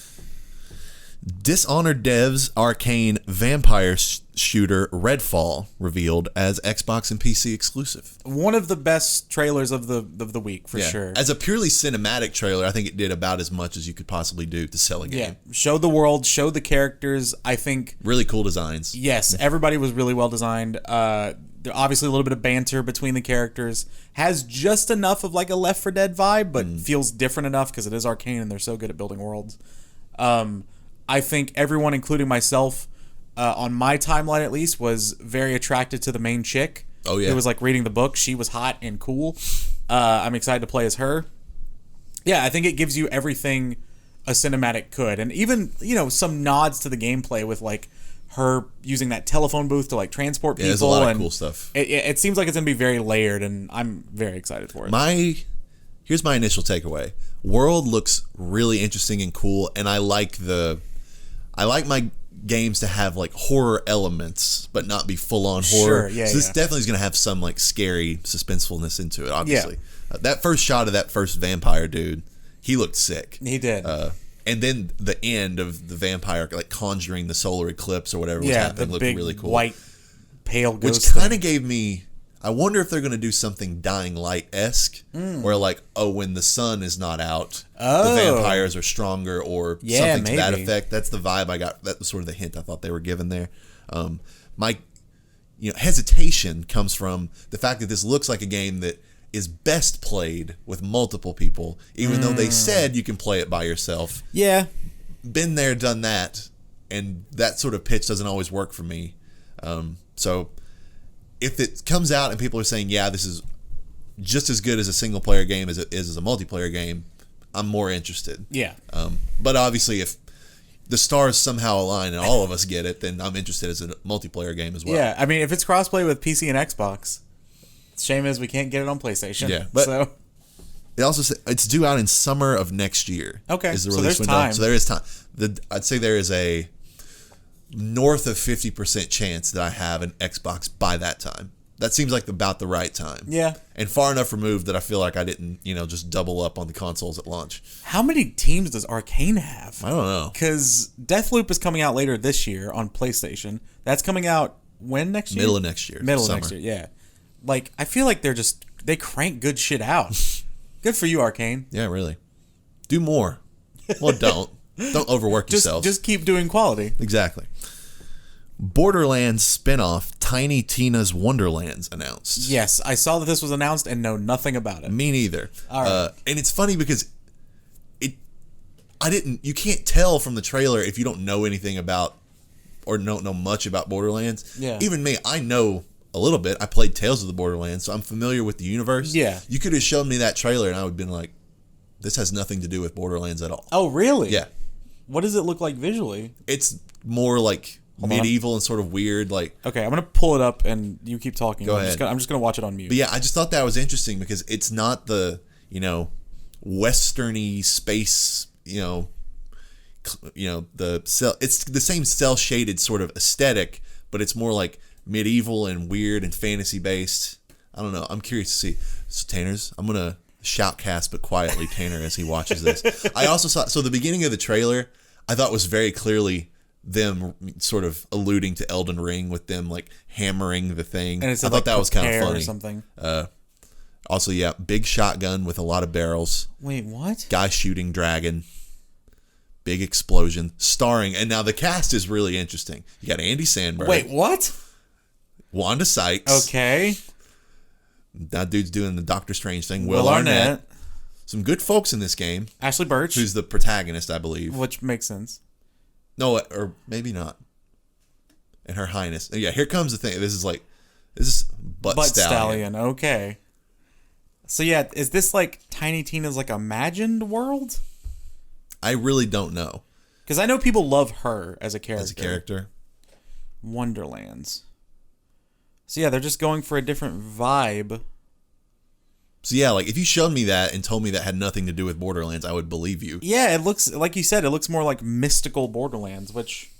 Dishonored devs Arkane vampire shooter Redfall revealed as Xbox and PC exclusive. One of the best trailers of the week for sure. As a purely cinematic trailer, I think it did about as much as you could possibly do to sell a game. Yeah, show the world, show the characters. I think really cool designs. Yes, everybody was really well designed. There obviously a little bit of banter between the characters. Has just enough of like a Left 4 Dead vibe, but feels different enough because it is Arkane and they're so good at building worlds. I think everyone, including myself, on my timeline at least, was very attracted to the main chick. Oh, yeah. Who was like reading the book. She was hot and cool. I'm excited to play as her. Yeah, I think it gives you everything a cinematic could. And even, some nods to the gameplay with like her using that telephone booth to like transport people. Yeah, there's a lot of cool stuff. It seems like it's going to be very layered, and I'm very excited for it. Here's my initial takeaway. World looks really interesting and cool, and I like my games to have like horror elements, but not be full on horror. Sure, yeah, so this definitely is going to have some like scary suspensefulness into it. Obviously, that first shot of that first vampire dude, he looked sick. He did. And then the end of the vampire like conjuring the solar eclipse or whatever was happening looked really cool. White, pale ghost, which kind of gave me. I wonder if they're going to do something Dying Light-esque, where like, when the sun is not out, the vampires are stronger, or something to that effect. That's the vibe I got. That was sort of the hint I thought they were giving there. My hesitation comes from the fact that this looks like a game that is best played with multiple people, even though they said you can play it by yourself. Yeah. Been there, done that, and that sort of pitch doesn't always work for me. So if it comes out and people are saying, yeah, this is just as good as a single player game as it is as a multiplayer game, I'm more interested. Yeah. But obviously, if the stars somehow align and all of us get it, then I'm interested as a multiplayer game as well. Yeah, I mean, if it's crossplay with PC and Xbox, the shame is we can't get it on PlayStation. Yeah, but so it also says it's due out in summer of next year. Okay, is the so release there's window. time. So there is time. I'd say there is a north of 50% chance that I have an Xbox by that time. That seems like about the right time. Yeah. And far enough removed that I feel like I didn't, just double up on the consoles at launch. How many teams does Arkane have? I don't know. Because Deathloop is coming out later this year on PlayStation. That's coming out when next year? Middle of next year. Middle of next year, yeah. Like, I feel like they crank good shit out. Good for you, Arkane. Yeah, really. Do more. Well, don't. Don't overwork yourself. Just keep doing quality. Exactly. Borderlands spinoff Tiny Tina's Wonderlands announced. Yes, I saw that this was announced and know nothing about it. Me neither. All right. And it's funny because You can't tell from the trailer if you don't know anything about or don't know much about Borderlands. Yeah. Even me, I know a little bit. I played Tales of the Borderlands, so I'm familiar with the universe. Yeah. You could have shown me that trailer and I would have been like, this has nothing to do with Borderlands at all. Oh, really? Yeah. What does it look like visually? It's more like medieval and sort of weird. Like, okay, I'm going to pull it up and you keep talking. Go ahead. I'm just going to watch it on mute. But yeah, I just thought that was interesting because it's not the, westerny space, it's the same cell shaded sort of aesthetic, but it's more like medieval and weird and fantasy based. I don't know. I'm curious to see. So Tanner's, I'm gonna shoutcast but quietly Tanner as he watches this. I also saw the beginning of the trailer I thought was very clearly them sort of alluding to Elden Ring with them like hammering the thing. And I thought that was kind of funny. Or something. Also, yeah, big shotgun with a lot of barrels. Wait, what? Guy shooting dragon. Big explosion, starring, and now the cast is really interesting. You got Andy Samberg. Wait, what? Wanda Sykes. Okay. That dude's doing the Doctor Strange thing. Will Arnett. Some good folks in this game. Ashley Birch. Who's the protagonist, I believe. Which makes sense. No, or maybe not. And Her Highness. Yeah, here comes the thing. This is Butt Stallion. Okay. So yeah, is this like Tiny Tina's like imagined world? I really don't know. Because I know people love her as a character. Wonderlands. So yeah, they're just going for a different vibe. So yeah, like if you showed me that and told me that had nothing to do with Borderlands, I would believe you. Yeah, it looks, like you said, it looks more like mystical Borderlands, which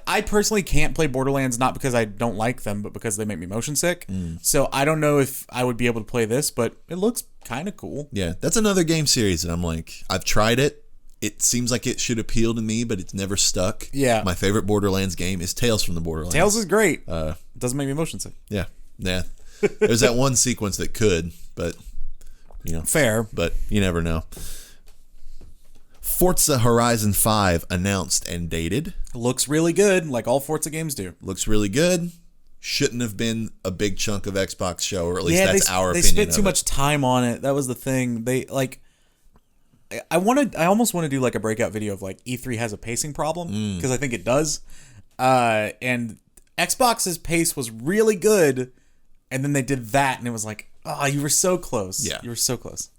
I personally can't play Borderlands, not because I don't like them, but because they make me motion sick. So I don't know if I would be able to play this, but it looks kind of cool. Yeah, that's another game series that I'm like, I've tried it. It seems like it should appeal to me, but it's never stuck. Yeah. My favorite Borderlands game is Tales from the Borderlands. Tales is great. It doesn't make me motion sick. Yeah. Yeah. There's that one sequence that could, but, Fair. But you never know. Forza Horizon 5 announced and dated. Looks really good, like all Forza games do. Looks really good. Shouldn't have been a big chunk of Xbox show, or at least that's our opinion. They spent too much time on it. That was the thing. They like. I almost want to do like a breakout video of like E3 has a pacing problem, because I think it does. And Xbox's pace was really good, and then they did that, and it was like, oh, you were so close. Yeah, you were so close.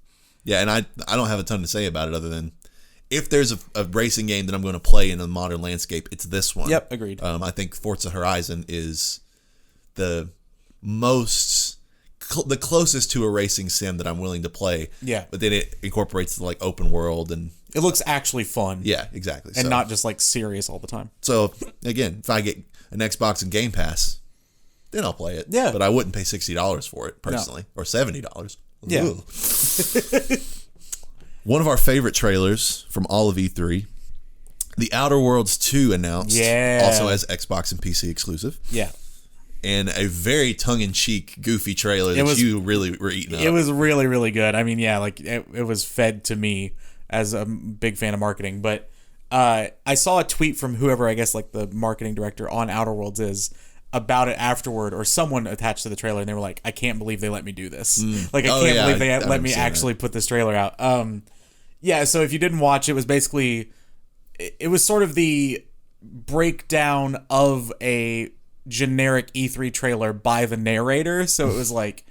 Yeah, and I don't have a ton to say about it other than, if there's a racing game that I'm going to play in a modern landscape, it's this one. Yep, agreed. I think Forza Horizon is the the closest to a racing sim that I'm willing to play. Yeah. But then it incorporates the like open world and it looks actually fun. Yeah, exactly. And not just like serious all the time. So again, if I get an Xbox and Game Pass, then I'll play it. Yeah. But I wouldn't pay $60 for it personally, or $70. Yeah. One of our favorite trailers from all of E3, The Outer Worlds 2 announced. Yeah. Also as Xbox and PC exclusive. Yeah. And a very tongue-in-cheek, goofy trailer that you really were eating up. It was really, really good. I mean, yeah, like it was fed to me as a big fan of marketing. But I saw a tweet from whoever, I guess, like the marketing director on Outer Worlds is, about it afterward, or someone attached to the trailer, and they were like, I can't believe they let me do this. Like, I can't believe they let me actually put this trailer out. Yeah, so if you didn't watch, it was basically, it was sort of the breakdown of a generic E3 trailer by the narrator. So it was like,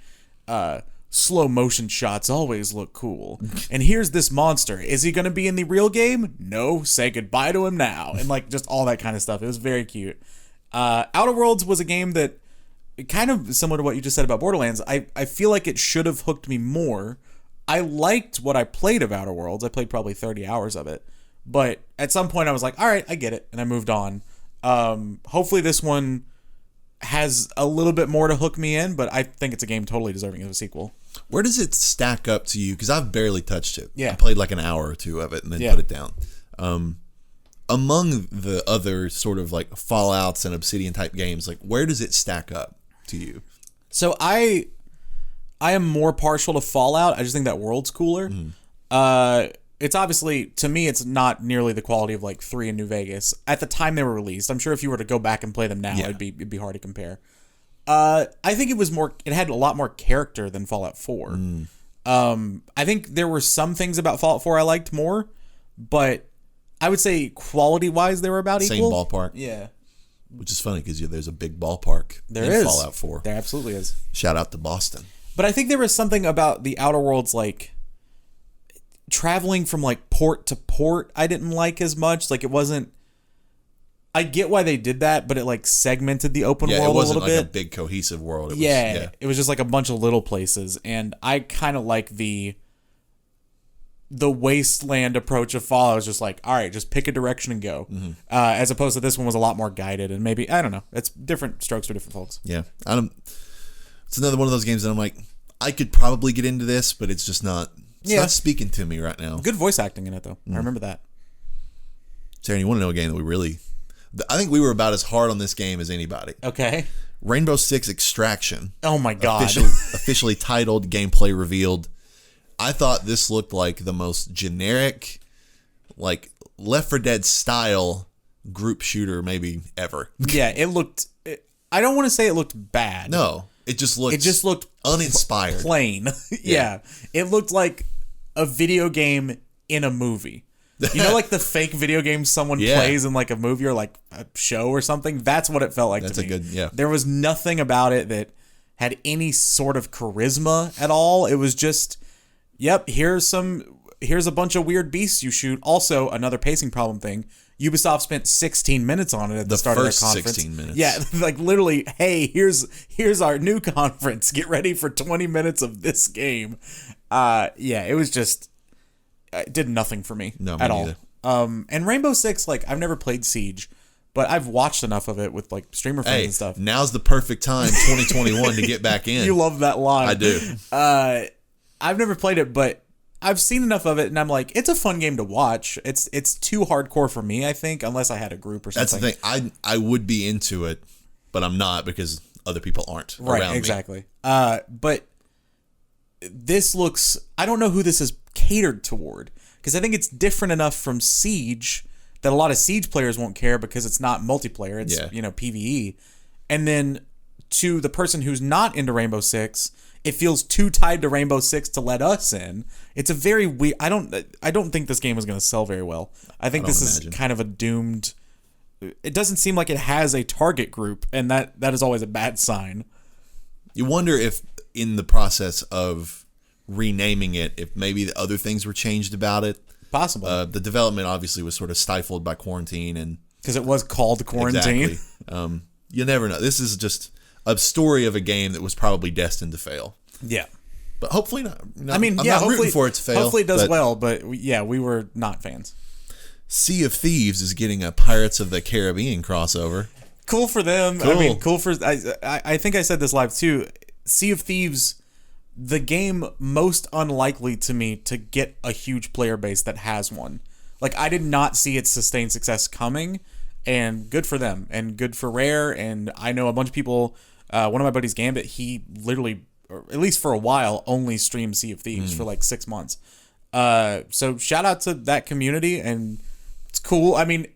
slow motion shots always look cool. And here's this monster. Is he going to be in the real game? No, say goodbye to him now. And like just all that kind of stuff. It was very cute. Outer Worlds was a game that, kind of similar to what you just said about Borderlands, I feel like it should have hooked me more. I liked what I played of Outer Worlds. I played probably 30 hours of it. But at some point I was like, all right, I get it. And I moved on. Hopefully this one has a little bit more to hook me in, but I think it's a game totally deserving of a sequel. Where does it stack up to you? Because I've barely touched it. Yeah. I played like an hour or two of it and then put it down. Among the other sort of like Fallouts and Obsidian type games, like where does it stack up to you? So I am more partial to Fallout. I just think that world's cooler. It's obviously, to me, it's not nearly the quality of like 3 in New Vegas at the time they were released. I'm sure if you were to go back and play them now, it'd be hard to compare. I think it had a lot more character than Fallout 4. I think there were some things about Fallout 4 I liked more, but I would say quality-wise they were about Same equal. ballpark. Yeah. Which is funny because there's a big ballpark in Fallout 4. There absolutely is. Shout out to Boston. But I think there was something about the Outer Worlds, like, traveling from, like, port to port I didn't like as much. Like, it wasn't... I get why they did that, but it, like, segmented the open world a little bit. It wasn't like a big cohesive world. It was just, like, a bunch of little places. And I kind of like the wasteland approach of Fallout. Is just like, all right, just pick a direction and go. Mm-hmm. As opposed to this one was a lot more guided. And maybe, I don't know. It's different strokes for different folks. Yeah. It's another one of those games that I'm like, I could probably get into this, but it's just not... It's not speaking to me right now. Good voice acting in it, though. I remember that. Sarah, you want to know a game that we really... I think we were about as hard on this game as anybody. Okay. Rainbow Six Extraction. Oh my God. Officially titled, gameplay revealed. I thought this looked like the most generic, like Left 4 Dead style group shooter maybe ever. Yeah, it looked... I don't want to say it looked bad. No. It just looked uninspired. Plain. Yeah. It looked like a video game in a movie. You know, like the fake video games someone plays in like a movie or like a show or something? That's what it felt like to me. There was nothing about it that had any sort of charisma at all. It was just, yep, here's a bunch of weird beasts you shoot. Also, another pacing problem thing. Ubisoft spent 16 minutes on it at the start of their conference. 16 minutes. Yeah, like literally, hey, here's our new conference. Get ready for 20 minutes of this game. It was just... It did nothing for me at all. And Rainbow Six, like, I've never played Siege, but I've watched enough of it with like streamer friends and stuff. Now's the perfect time, 2021, to get back in. You love that line. I do. I've never played it, but I've seen enough of it, and I'm like, it's a fun game to watch. It's too hardcore for me, I think, unless I had a group or something. That's the thing. I would be into it, but I'm not because other people aren't around me. Exactly. But this looks... I don't know who this is catered toward, because I think it's different enough from Siege that a lot of Siege players won't care because it's not multiplayer. It's, PvE. And then to the person who's not into Rainbow Six, it feels too tied to Rainbow Six to let us in. It's a very weird... I don't think this game is going to sell very well. I think this is kind of a doomed... It doesn't seem like it has a target group, and that is always a bad sign. You wonder if in the process of renaming it, if maybe the other things were changed about it. Possible. The development obviously was sort of stifled by quarantine, and because it was called Quarantine. Exactly. You never know. This is just a story of a game that was probably destined to fail. Yeah. But hopefully not. I mean, I'm not rooting for it to fail. Hopefully it does well, but we were not fans. Sea of Thieves is getting a Pirates of the Caribbean crossover. Cool for them. Cool. I mean, cool for... I think I said this live too. Sea of Thieves, the game most unlikely to me to get a huge player base that has one. Like, I did not see its sustained success coming, and good for them, and good for Rare, and I know a bunch of people... one of my buddies, Gambit, he literally, or at least for a while, only streamed Sea of Thieves for like 6 months. So shout out to that community, and it's cool. I mean,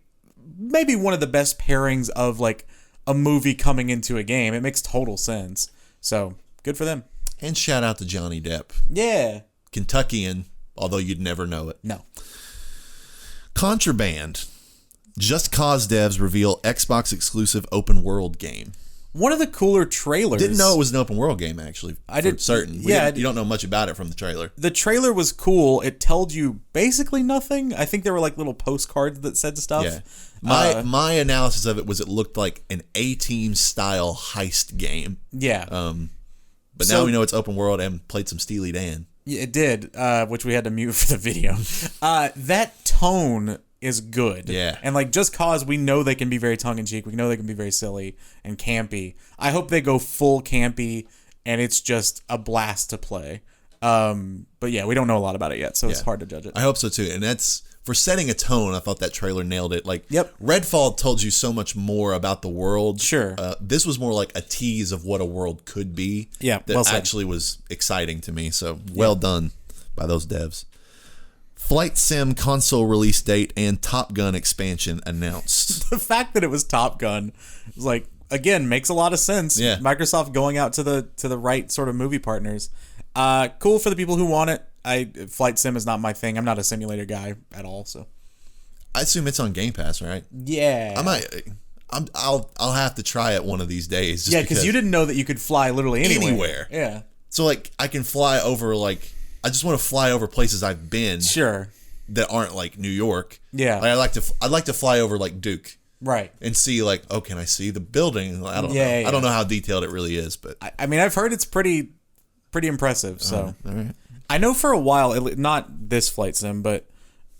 maybe one of the best pairings of like a movie coming into a game. It makes total sense. So good for them. And shout out to Johnny Depp. Yeah. Kentuckian, although you'd never know it. No. Contraband. Just Cause devs reveal Xbox exclusive open world game. One of the cooler trailers. Didn't know it was an open world game, actually. I did. Certain. You don't know much about it from the trailer. The trailer was cool. It told you basically nothing. I think there were like little postcards that said stuff. Yeah. My analysis of it was it looked like an A-Team style heist game. Yeah. But now we know it's open world and played some Steely Dan. Yeah, it did, which we had to mute for the video. That tone is good. Yeah. And like Just Cause, we know they can be very tongue-in-cheek. We know they can be very silly and campy. I hope they go full campy and it's just a blast to play. But yeah, we don't know a lot about it yet, so it's hard to judge it. I hope so too. And that's for setting a tone. I thought that trailer nailed it. Like, yep. Redfall told you so much more about the world. Sure. This was more like a tease of what a world could be. Yeah. That actually was exciting to me. So well done by those devs. Flight Sim console release date and Top Gun expansion announced. The fact that it was Top Gun was like, again, makes a lot of sense. Yeah. Microsoft going out to the right sort of movie partners. Cool for the people who want it. Flight sim is not my thing. I'm not a simulator guy at all. So I assume it's on Game Pass, right? Yeah. I'll have to try it one of these days. Just because you didn't know that you could fly literally anywhere. Yeah. So like I can fly over like I just want to fly over places I've been. Sure. That aren't like New York. Yeah. Like I'd like to fly over like Duke. Right. And see like, oh, can I see the building? I don't know. Yeah. I don't know how detailed it really is, but I mean, I've heard it's pretty impressive. So all right. I know for a while, not this flight sim, but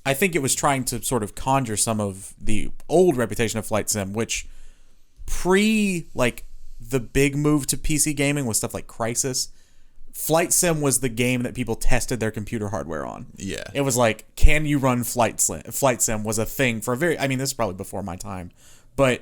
I think it was trying to sort of conjure some of the old reputation of flight sim, which like the big move to PC gaming was stuff like Crysis. Flight sim was the game that people tested their computer hardware on. Yeah. It was like, can you run flight sim? Flight sim was a thing for this is probably before my time, but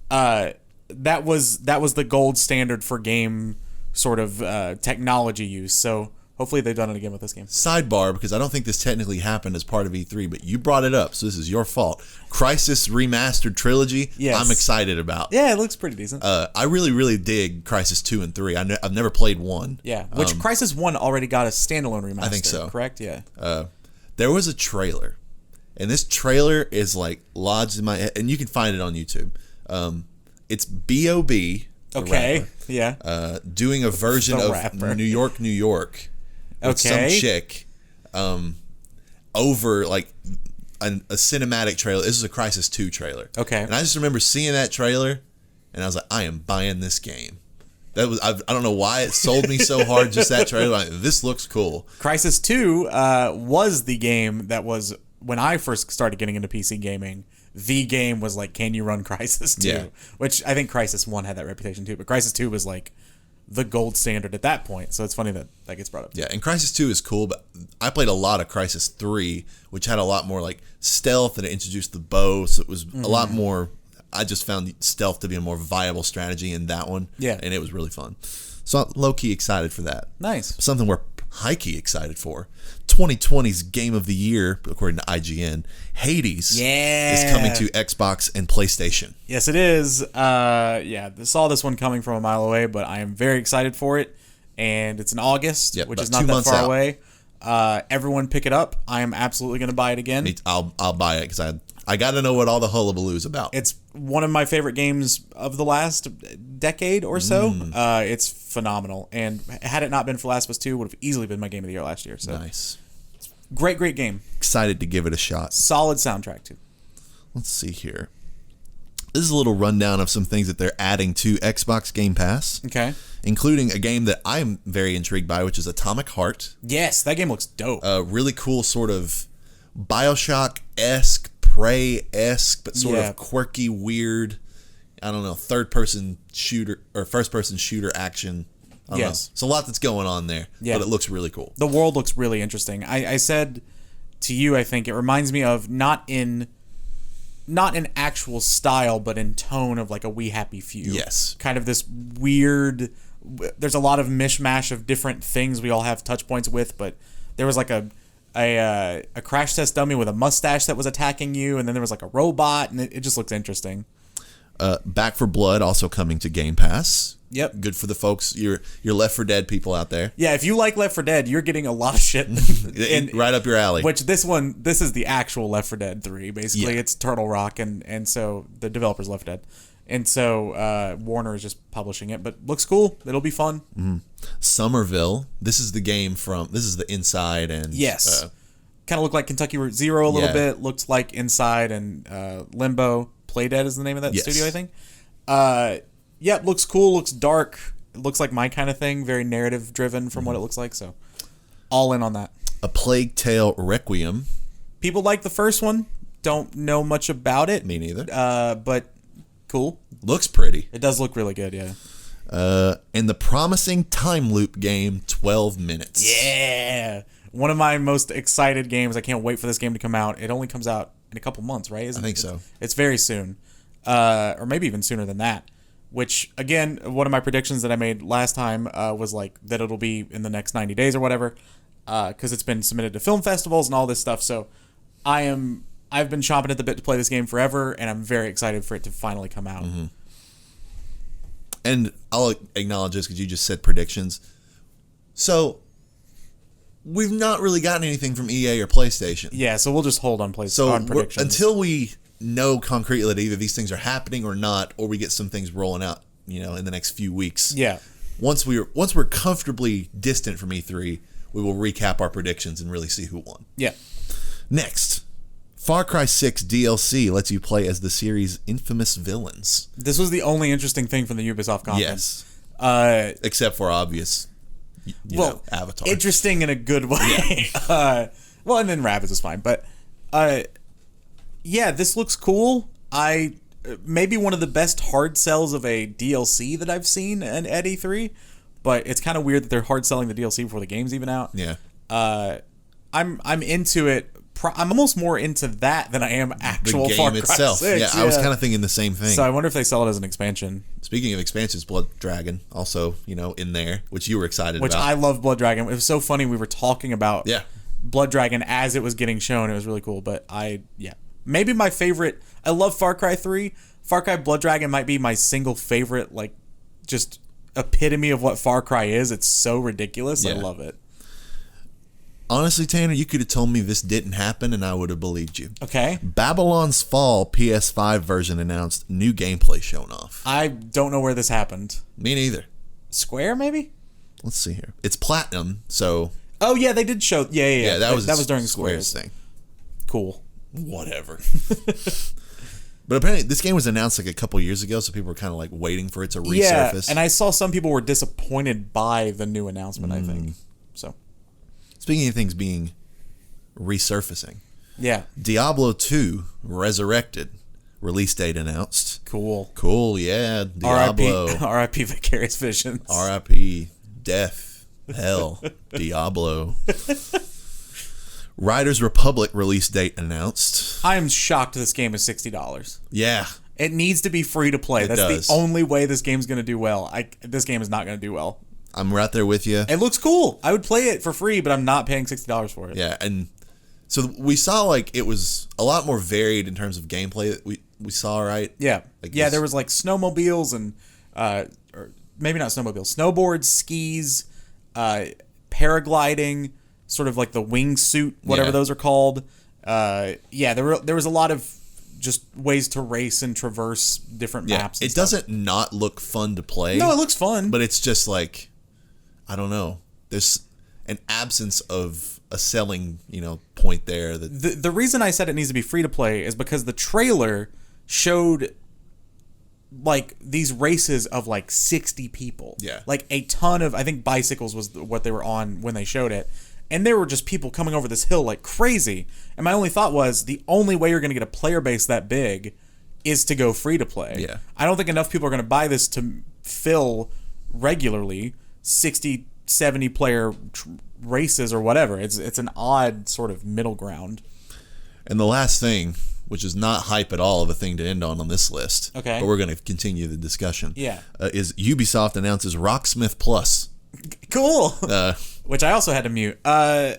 that was the gold standard for game sort of technology use. So hopefully they've done it again with this game. Sidebar, because I don't think this technically happened as part of E3, but you brought it up, so this is your fault. Crysis Remastered Trilogy, yes. I'm excited about. Yeah, it looks pretty decent. I really, really dig Crysis 2 and 3. I've never played 1. Yeah, which Crysis 1 already got a standalone remaster. I think so. Correct? Yeah. There was a trailer, and this trailer is like lodged in my head, and you can find it on YouTube. It's B.O.B., okay, rapper, yeah. Doing a version of New York, New York. With some chick over like a cinematic trailer. This is a Crysis 2 trailer. Okay. And I just remember seeing that trailer and I was like, I am buying this game. I don't know why it sold me so hard, just that trailer. Like, this looks cool. Crysis 2 was the game that was, when I first started getting into PC gaming, the game was like, can you run Crysis 2? Yeah. Which I think Crysis 1 had that reputation too, but Crysis 2 was like the gold standard at that point, so it's funny that gets brought up. Yeah, and Crysis 2 is cool, but I played a lot of Crysis 3, which had a lot more like stealth, and it introduced the bow, so it was a lot more. I just found stealth to be a more viable strategy in that one. Yeah, and it was really fun. So I'm low-key excited for that. Nice. Something we're high-key excited for. 2020's Game of the Year, according to IGN, Hades is coming to Xbox and PlayStation. Yes, it is. Saw this one coming from a mile away, but I am very excited for it. And it's in August, which is not that far away. Everyone pick it up. I am absolutely going to buy it again. I'll buy it because I got to know what all the hullabaloo is about. It's one of my favorite games of the last decade or so. It's phenomenal. And had it not been for Last of Us 2, would have easily been my game of the year last year. So nice. Great game. Excited to give it a shot. Solid soundtrack, too. Let's see here. This is a little rundown of some things that they're adding to Xbox Game Pass. Okay. Including a game that I'm very intrigued by, which is Atomic Heart. Yes, that game looks dope. A really cool sort of Bioshock-esque, Prey-esque, but sort of quirky, weird, I don't know, third-person shooter or first-person shooter action. I don't know. It's a lot that's going on there, but it looks really cool. The world looks really interesting. I said to you, I think it reminds me of not in actual style, but in tone of like a We Happy Few. Yes. Kind of this weird. There's a lot of mishmash of different things we all have touch points with, but there was like a crash test dummy with a mustache that was attacking you, and then there was like a robot, and it just looks interesting. Back 4 Blood also coming to Game Pass. Yep. Good for the folks, your Left 4 Dead people out there. Yeah, if you like Left 4 Dead, you're getting a lot of shit. Right up your alley. Which this is the actual Left 4 Dead 3, basically. Yeah. It's Turtle Rock, and so the developer's Left 4 Dead. And so Warner is just publishing it, but looks cool. It'll be fun. Mm-hmm. Somerville. This is the game this is the Inside and... Yes. Kind of looked like Kentucky Route Zero a little bit. Looked like Inside and Limbo. Playdead is the name of that studio, I think. Looks cool. Looks dark. It looks like my kind of thing. Very narrative driven from what it looks like. So, all in on that. A Plague Tale Requiem. People like the first one. Don't know much about it. Me neither. But cool. Looks pretty. It does look really good, yeah. And the promising time loop game, 12 Minutes. Yeah. One of my most excited games. I can't wait for this game to come out. It only comes out in a couple months, right? I think so. It's very soon. Or maybe even sooner than that. Which, again, one of my predictions that I made last time was like that it'll be in the next 90 days or whatever. Because it's been submitted to film festivals and all this stuff. So I've been chomping at the bit to play this game forever, and I'm very excited for it to finally come out. Mm-hmm. And I'll acknowledge this because you just said predictions. So we've not really gotten anything from EA or PlayStation. Yeah, so we'll just hold on predictions. So until we know concretely that either these things are happening or not, or we get some things rolling out, in the next few weeks. Yeah. Once we're comfortably distant from E3, we will recap our predictions and really see who won. Yeah. Next, Far Cry 6 DLC lets you play as the series' infamous villains. This was the only interesting thing from the Ubisoft conference. Yes. Except for obvious, Avatar. Interesting in a good way. Yeah. And then Rabbids is fine. But, this looks cool. Maybe one of the best hard sells of a DLC that I've seen at E3. But it's kind of weird that they're hard selling the DLC before the game's even out. Yeah. I'm into it. I'm almost more into that than I am actual Far Cry itself. 6. Yeah, I was kind of thinking the same thing. So I wonder if they sell it as an expansion. Speaking of expansions, Blood Dragon also, in there, which you were excited about. Which I love Blood Dragon. It was so funny. We were talking about Blood Dragon as it was getting shown. It was really cool. But maybe my favorite. I love Far Cry 3. Far Cry Blood Dragon might be my single favorite, just epitome of what Far Cry is. It's so ridiculous. I love it. Honestly, Tanner, you could have told me this didn't happen and I would have believed you. Okay. Babylon's Fall PS5 version announced, new gameplay shown off. I don't know where this happened. Me neither. Square, maybe? Let's see here. It's Platinum, so... Oh, yeah, they did show... Yeah, that was during Square's thing. Cool. Whatever. But apparently, this game was announced a couple years ago, so people were kind of waiting for it to resurface. Yeah, and I saw some people were disappointed by the new announcement, I think. So... Speaking of things being resurfacing. Yeah. Diablo 2 Resurrected. Release date announced. Cool, yeah. Diablo. R.I.P. Vicarious Visions. R.I.P. Death. Hell. Diablo. Riders Republic release date announced. I am shocked this game is $60. Yeah. It needs to be free to play. That's the only way this game's going to do well. This game is not going to do well. I'm right there with you. It looks cool. I would play it for free, but I'm not paying $60 for it. Yeah, and so we saw it was a lot more varied in terms of gameplay that we saw, right? Yeah. There was snowmobiles and or maybe not snowmobiles, snowboards, skis, paragliding, sort of the wingsuit, whatever those are called. There was a lot of just ways to race and traverse different maps. It doesn't not look fun to play. No, it looks fun. But it's just I don't know. There's an absence of a selling, point there. The reason I said it needs to be free to play is because the trailer showed these races of 60 people. Yeah. A ton of, I think bicycles was what they were on when they showed it. And there were just people coming over this hill like crazy. And my only thought was the only way you're going to get a player base that big is to go free to play. Yeah. I don't think enough people are going to buy this to fill regularly 60, 70 player races or whatever. It's an odd sort of middle ground. And the last thing, which is not hype at all of a thing to end on this list, okay, but we're going to continue the discussion, is Ubisoft announces Rocksmith Plus. Cool. Which I also had to mute. Kind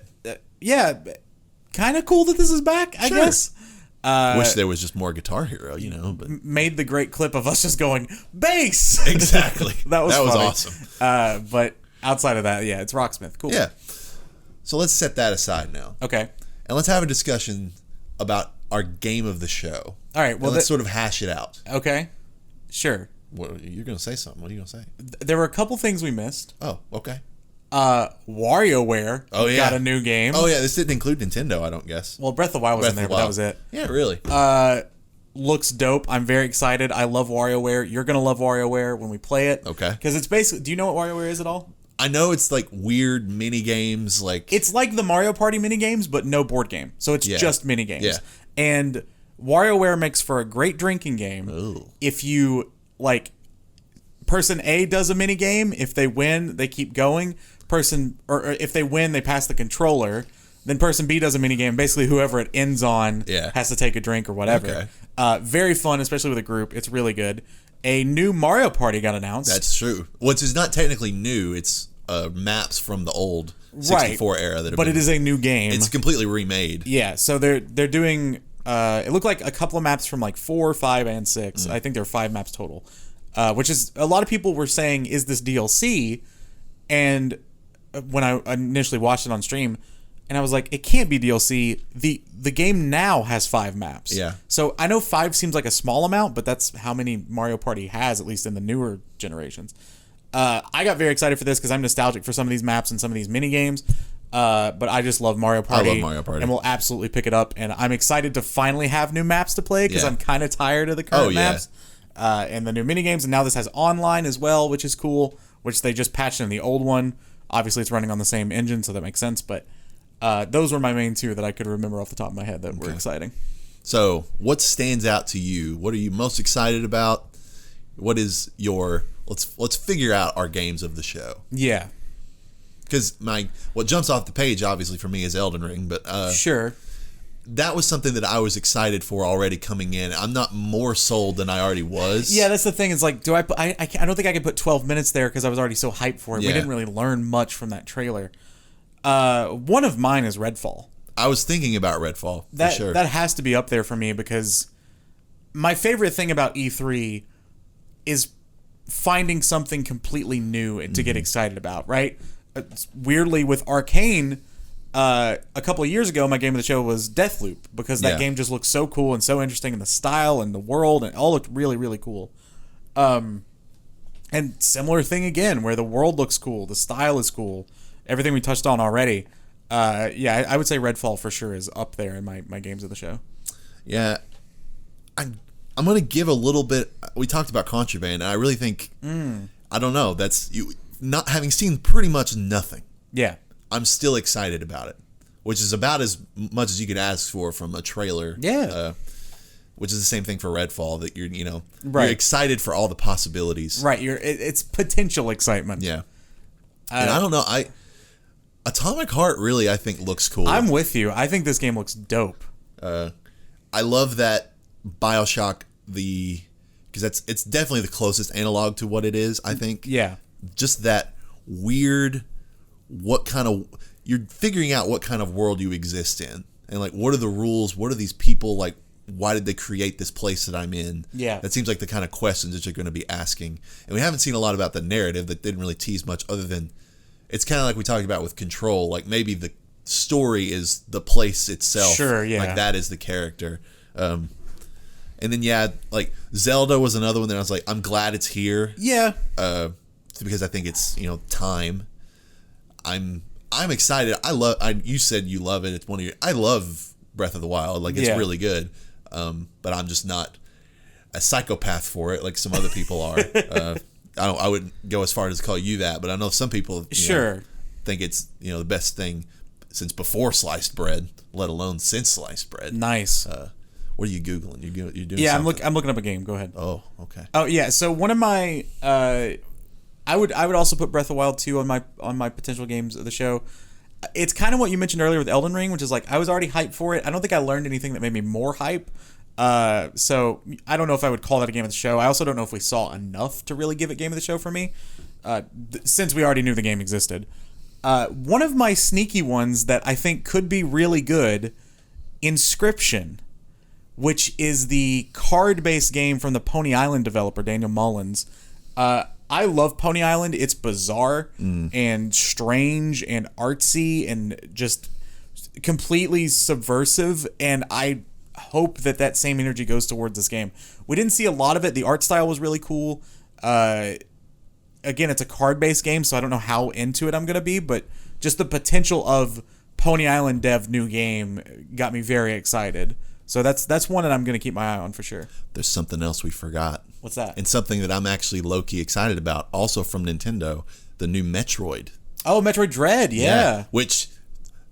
of cool that this is back, I guess. Wish there was just more Guitar Hero, but made the great clip of us just going bass. Exactly. that was awesome. But outside of that, it's Rocksmith. Cool. Yeah. So let's set that aside now. Okay. And let's have a discussion about our game of the show. All right. Well, let's sort of hash it out. Okay. Sure. You're going to say something. What are you going to say? There were a couple things we missed. Oh, okay. WarioWare got a new game. Oh, yeah. This didn't include Nintendo, I don't guess. Well, Breath of the Wild was in there, but that was it. Yeah, really. Looks dope. I'm very excited. I love WarioWare. You're going to love WarioWare when we play it. Okay. Because it's basically... Do you know what WarioWare is at all? I know it's weird mini games. It's like the Mario Party mini games, but no board game. So it's just mini games. Yeah. And WarioWare makes for a great drinking game. Ooh. If you, person A does a mini game. If they win, they keep going. Or if they win, they pass the controller. Then person B does a mini game. Basically, whoever it ends on has to take a drink or whatever. Okay. Very fun, especially with a group. It's really good. A new Mario Party got announced. That's true. Which is not technically new. It's maps from the old 64 era. But it is a new game. It's completely remade. Yeah, so they're doing... it looked like a couple of maps from 4, 5, and 6. I think there are 5 maps total. Which is... A lot of people were saying, is this DLC? And when I initially watched it on stream, and I was like, it can't be DLC. The game now has 5 maps. Yeah. So I know 5 seems like a small amount, but that's how many Mario Party has, at least in the newer generations. I got very excited for this because I'm nostalgic for some of these maps and some of these mini games. But I just love Mario Party. I love Mario Party. And we'll absolutely pick it up. And I'm excited to finally have new maps to play because I'm kind of tired of the current maps. And the new mini games. And now this has online as well, which is cool, which they just patched in the old one. Obviously, it's running on the same engine, so that makes sense. But those were my main 2 that I could remember off the top of my head that were exciting. So, what stands out to you? What are you most excited about? What is your... Let's figure out our games of the show. Yeah. Because what jumps off the page, obviously, for me is Elden Ring. But sure. That was something that I was excited for already coming in. I'm not more sold than I already was. Yeah, that's the thing. It's like, I don't think I could put 12 minutes there because I was already so hyped for it. Yeah. We didn't really learn much from that trailer. One of mine is Redfall. I was thinking about Redfall, for sure. That has to be up there for me because my favorite thing about E3 is finding something completely new to get excited about, right? Weirdly, with Arkane, a couple of years ago, my game of the show was Deathloop because that game just looked so cool and so interesting, and the style and the world and it all looked really, really cool. And similar thing again, where the world looks cool, the style is cool, everything we touched on already. I would say Redfall for sure is up there in my games of the show. Yeah, I'm going to give a little bit. We talked about Contraband, and I really think I don't know. That's you not having seen pretty much nothing. Yeah. I'm still excited about it, which is about as much as you could ask for from a trailer. Yeah. Which is the same thing for Redfall, that you're you're excited for all the possibilities. Right. It's potential excitement. Yeah. And I don't know. Atomic Heart really, I think, looks cool. I'm with you. I think this game looks dope. I love that BioShock, because it's definitely the closest analog to what it is, I think. Yeah. Just that weird, you're figuring out what kind of world you exist in. And, like, what are the rules? What are these people, like, why did they create this place that I'm in? Yeah. That seems like the kind of questions that you're going to be asking. And we haven't seen a lot about the narrative that didn't really tease much other than, it's kind of like we talked about with Control. Like, maybe the story is the place itself. Sure, yeah. Like, that is the character. And then, like, Zelda was another one that I was like, I'm glad it's here. Yeah. Because I think it's, time. I'm excited. You said you love it. It's one of your... I love Breath of the Wild. Like, it's really good. But I'm just not a psychopath for it like some other people are. I wouldn't go as far as to call you that, but I know some people think it's the best thing since before sliced bread, let alone since sliced bread. Nice. What are you Googling? You're doing yeah, something? I'm looking up a game. Go ahead. Oh, okay. Oh yeah. So one of my I would also put Breath of the Wild 2 on my potential games of the show. It's kind of what you mentioned earlier with Elden Ring, which is like I was already hyped for it. I don't think I learned anything that made me more hype. So I don't know if I would call that a game of the show. I also don't know if we saw enough to really give it game of the show for me, since we already knew the game existed. One of my sneaky ones that I think could be really good, Inscription, which is the card-based game from the Pony Island developer, Daniel Mullins. I love Pony Island. It's bizarre and strange and artsy and just completely subversive, and I hope that same energy goes towards this game. We didn't see a lot of it. The art style was really cool. Again, it's a card-based game, so I don't know how into it I'm going to be, but just the potential of Pony Island dev new game got me very excited. So that's one that I'm going to keep my eye on for sure. There's something else we forgot. What's that? And something that I'm actually low-key excited about, also from Nintendo, the new Metroid. Oh, Metroid Dread, yeah. Which,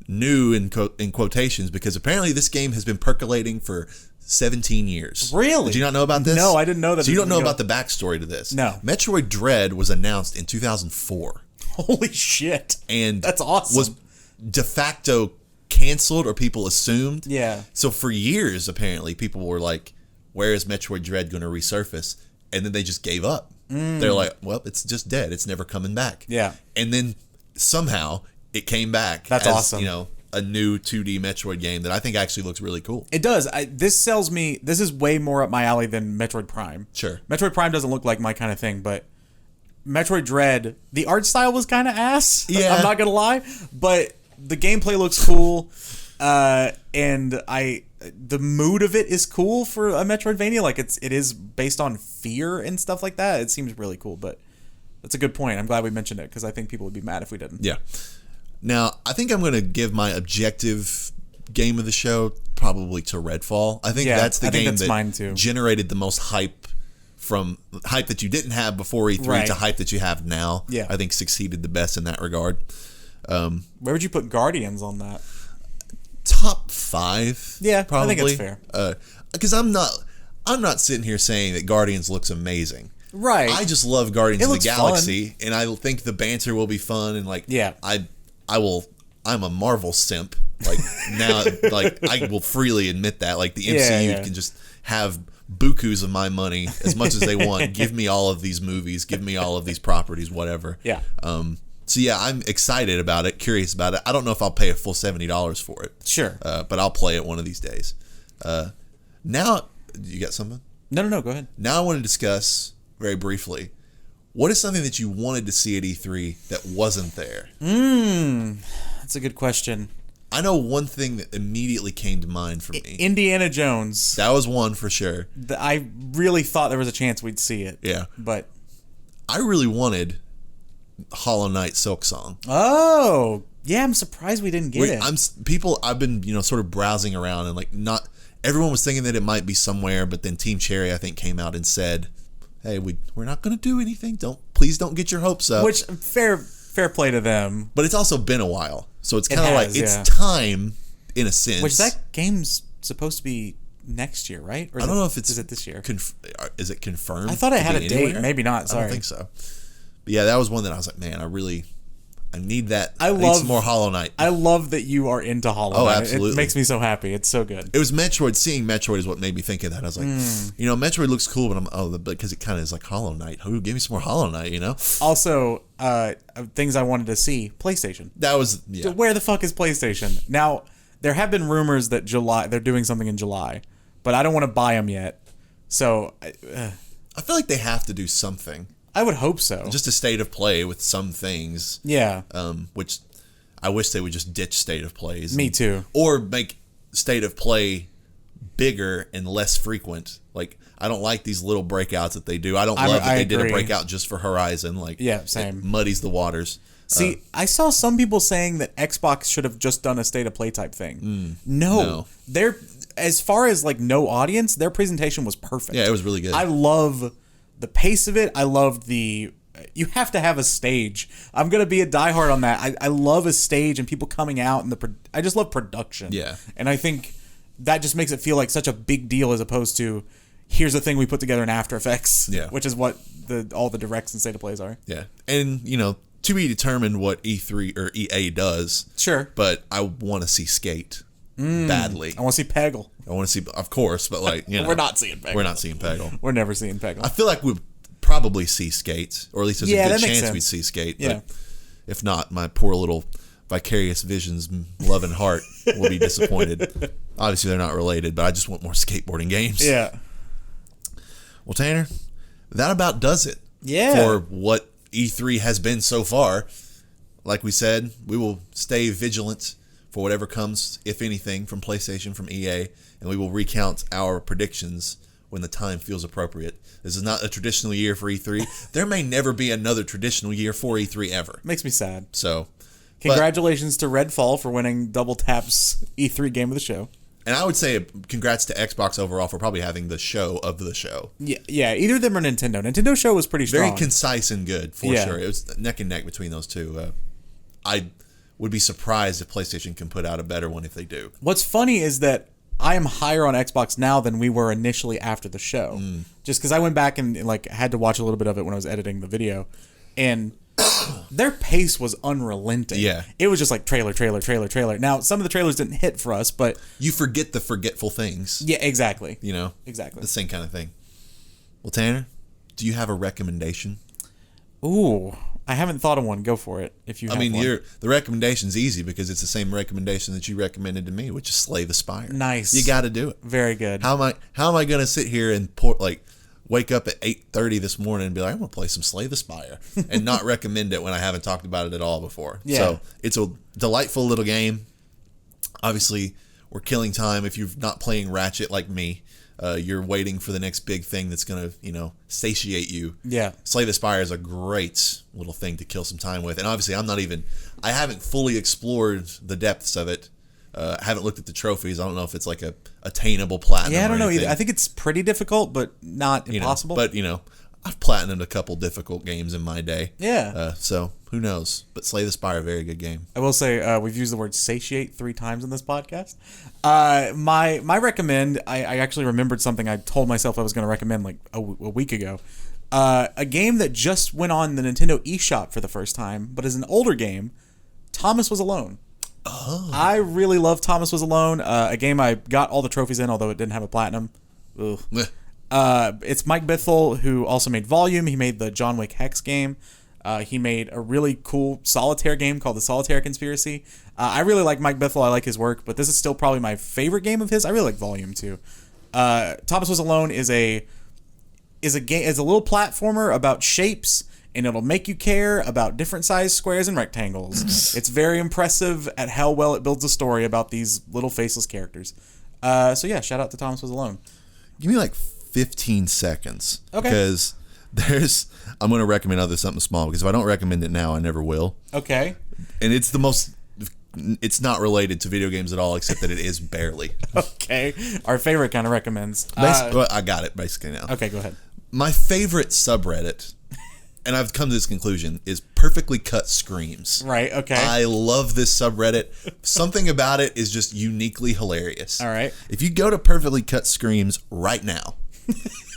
new in quotations, because apparently this game has been percolating for 17 years. Really? Did you not know about this? No, I didn't know that. So you don't know about the backstory to this? No. Metroid Dread was announced in 2004. Holy shit. And that's awesome. Was de facto canceled, or people assumed. Yeah. So for years, apparently, people were like, where is Metroid Dread going to resurface? And then they just gave up. They're like, well, it's just dead. It's never coming back. Yeah. And then somehow it came back. That's awesome. A new 2D Metroid game that I think actually looks really cool. It does. This sells me. This is way more up my alley than Metroid Prime. Sure. Metroid Prime doesn't look like my kind of thing, but Metroid Dread, the art style was kind of ass. Yeah. I'm not gonna lie, but the gameplay looks cool, and the mood of it is cool for a Metroidvania. Like it is based on fear and stuff like that. It seems really cool, but that's a good point. I'm glad we mentioned it because I think people would be mad if we didn't. Yeah. Now, I think I'm going to give my objective game of the show probably to Redfall. I think that's the game that generated the most hype, from hype that you didn't have before E3 to hype that you have now. Yeah. I think succeeded the best in that regard. Where would you put Guardians on that? Top 5. Yeah, probably. I think it's fair. Because I'm not sitting here saying that Guardians looks amazing. Right. I just love Guardians of the Galaxy, fun. And I think the banter will be fun. And like, I'm a Marvel simp. Like now, like I will freely admit that. Like the MCU can just have bukus of my money as much as they want. Give me all of these movies. Give me all of these properties. Whatever. Yeah. So yeah, I'm excited about it. Curious about it. I don't know if I'll pay a full $70 for it. Sure. But I'll play it one of these days. Now, you got something? No. Go ahead. Now I want to discuss very briefly. What is something that you wanted to see at E3 that wasn't there? That's a good question. I know one thing that immediately came to mind for me. Indiana Jones. That was one for sure. I really thought there was a chance we'd see it. Yeah. But I really wanted Hollow Knight Silk Song. Oh, yeah, I'm surprised we didn't get it. I've been, sort of browsing around and like not everyone was thinking that it might be somewhere, but then Team Cherry I think came out and said, "Hey, we're not going to do anything. Please don't get your hopes up." Which fair play to them. But it's also been a while. So it's kind of like it's time in a sense. Which that game's supposed to be next year, right? Or I don't know if is it this year? Is it confirmed? I thought it had a date. Anywhere? Maybe not. Sorry. I don't think so. But yeah, that was one that I was like, man, I need that. I need some more Hollow Knight. I love that you are into Hollow Knight. Oh, absolutely. It makes me so happy. It's so good. It was Metroid. Seeing Metroid is what made me think of that. I was like, Metroid looks cool, but because it kind of is like Hollow Knight. Who give me some more Hollow Knight? Also, things I wanted to see. PlayStation. That was Where the fuck is PlayStation? Now there have been rumors that they're doing something in July, but I don't want to buy them yet. So I feel like they have to do something. I would hope so. Just a state of play with some things. Yeah. Which I wish they would just ditch state of plays. Me too. Or make state of play bigger and less frequent. Like, I don't like these little breakouts that they do. I don't love that they did a breakout just for Horizon. Like, same. It muddies the waters. See, I saw some people saying that Xbox should have just done a state of play type thing. No. They're, as far as like no audience, their presentation was perfect. Yeah, it was really good. I love the pace of it. I love you have to have a stage. I'm going to be a diehard on that. I love a stage and people coming out, and I just love production. Yeah. And I think that just makes it feel like such a big deal as opposed to, here's the thing we put together in After Effects. Yeah. Which is what all the directs and state of plays are. Yeah. And, to be determined what E3 or EA does. Sure. But I want to see Skate badly. I want to see Peggle. I want to see, of course, but like, We're not seeing Peggle. We're not seeing Peggle. We're never seeing Peggle. I feel like we'd probably see Skate, or at least there's a good chance we'd see Skate. Yeah. But if not, my poor little Vicarious Visions loving heart will be disappointed. Obviously, they're not related, but I just want more skateboarding games. Yeah. Well, Tanner, that about does it. Yeah. For what E3 has been so far. Like we said, we will stay vigilant for whatever comes, if anything, from PlayStation, from EA, and we will recount our predictions when the time feels appropriate. This is not a traditional year for E3. There may never be another traditional year for E3 ever. Makes me sad. So, congratulations to Redfall for winning Double Tap's E3 Game of the Show. And I would say congrats to Xbox overall for probably having the show of the show. Yeah. Either them or Nintendo. Nintendo show was pretty strong. Very concise and good, for sure. It was neck and neck between those two. I would be surprised if PlayStation can put out a better one if they do. What's funny is that I am higher on Xbox now than we were initially after the show. Just because I went back and like had to watch a little bit of it when I was editing the video, and their pace was unrelenting. Yeah. It was just like trailer. Now, some of the trailers didn't hit for us, but you forget the forgetful things. Yeah, exactly. Exactly. The same kind of thing. Well, Tanner, do you have a recommendation? Ooh, I haven't thought of one. Go for it. If you have one. The recommendation's easy because it's the same recommendation that you recommended to me, which is Slay the Spire. Nice. You got to do it. Very good. How am I going to sit here and wake up at 8:30 this morning and be like, I'm going to play some Slay the Spire and not recommend it when I haven't talked about it at all before. Yeah. So it's a delightful little game. Obviously, we're killing time. If you're not playing Ratchet like me, you're waiting for the next big thing that's going to, satiate you. Yeah. Slay the Spire is a great little thing to kill some time with. And obviously, I haven't fully explored the depths of it. I haven't looked at the trophies. I don't know if it's like a attainable platinum. Yeah, I don't know either. I think it's pretty difficult, but not impossible. But I've platinumed a couple difficult games in my day. Yeah. So who knows? But Slay the Spire, very good game. I will say we've used the word satiate 3 times in this podcast. My recommend. I actually remembered something I told myself I was going to recommend like a week ago. A game that just went on the Nintendo eShop for the first time, but is an older game. Thomas Was Alone. Oh. I really love Thomas Was Alone. A game I got all the trophies in, although it didn't have a platinum. Ugh. It's Mike Bithell, who also made Volume. He made the John Wick Hex game. He made a really cool solitaire game called The Solitaire Conspiracy. I really like Mike Bithell. I like his work, but this is still probably my favorite game of his. I really like Volume too. Thomas Was Alone is a little platformer about shapes, and it'll make you care about different size squares and rectangles. It's very impressive at how well it builds a story about these little faceless characters. So yeah, shout out to Thomas Was Alone. Give me like 15 seconds. Okay. Because I'm going to recommend something small, because if I don't recommend it now, I never will. Okay. And it's not related to video games at all, except that it is barely. Okay. Our favorite kind of recommends. I got it basically now. Okay, go ahead. My favorite subreddit, and I've come to this conclusion, is Perfectly Cut Screams. Right, okay. I love this subreddit. Something about it is just uniquely hilarious. All right. If you go to Perfectly Cut Screams right now.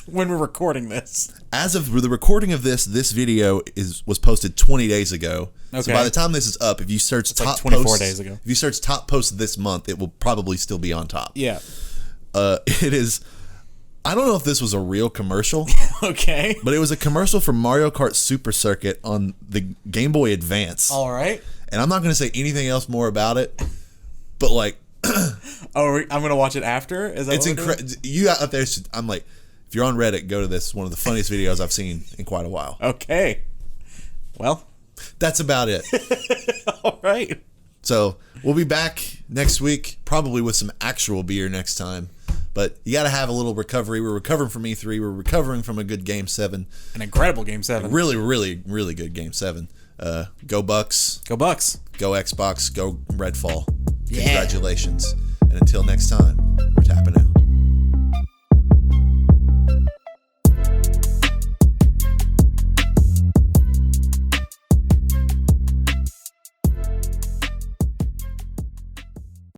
When we're recording this. As of the recording of this video was posted 20 days ago. Okay. So by the time this is up, if you search top like 24 posts, days ago. If you search top posts this month, it will probably still be on top. Yeah. It is... I don't know if this was a real commercial. Okay. But it was a commercial for Mario Kart Super Circuit on the Game Boy Advance. All right. And I'm not going to say anything else more about it, but like... I'm going to watch it after? Is that it's incredible. You out there, I'm like, if you're on Reddit, go to this. One of the funniest videos I've seen in quite a while. Okay. Well. That's about it. All right. So we'll be back next week, probably with some actual beer next time. But you got to have a little recovery. We're recovering from E3. We're recovering from a good Game 7. An incredible Game 7. Really, really, really good Game 7. Go Bucks. Go Bucks. Go Xbox. Go Redfall. Yeah. Congratulations. And until next time.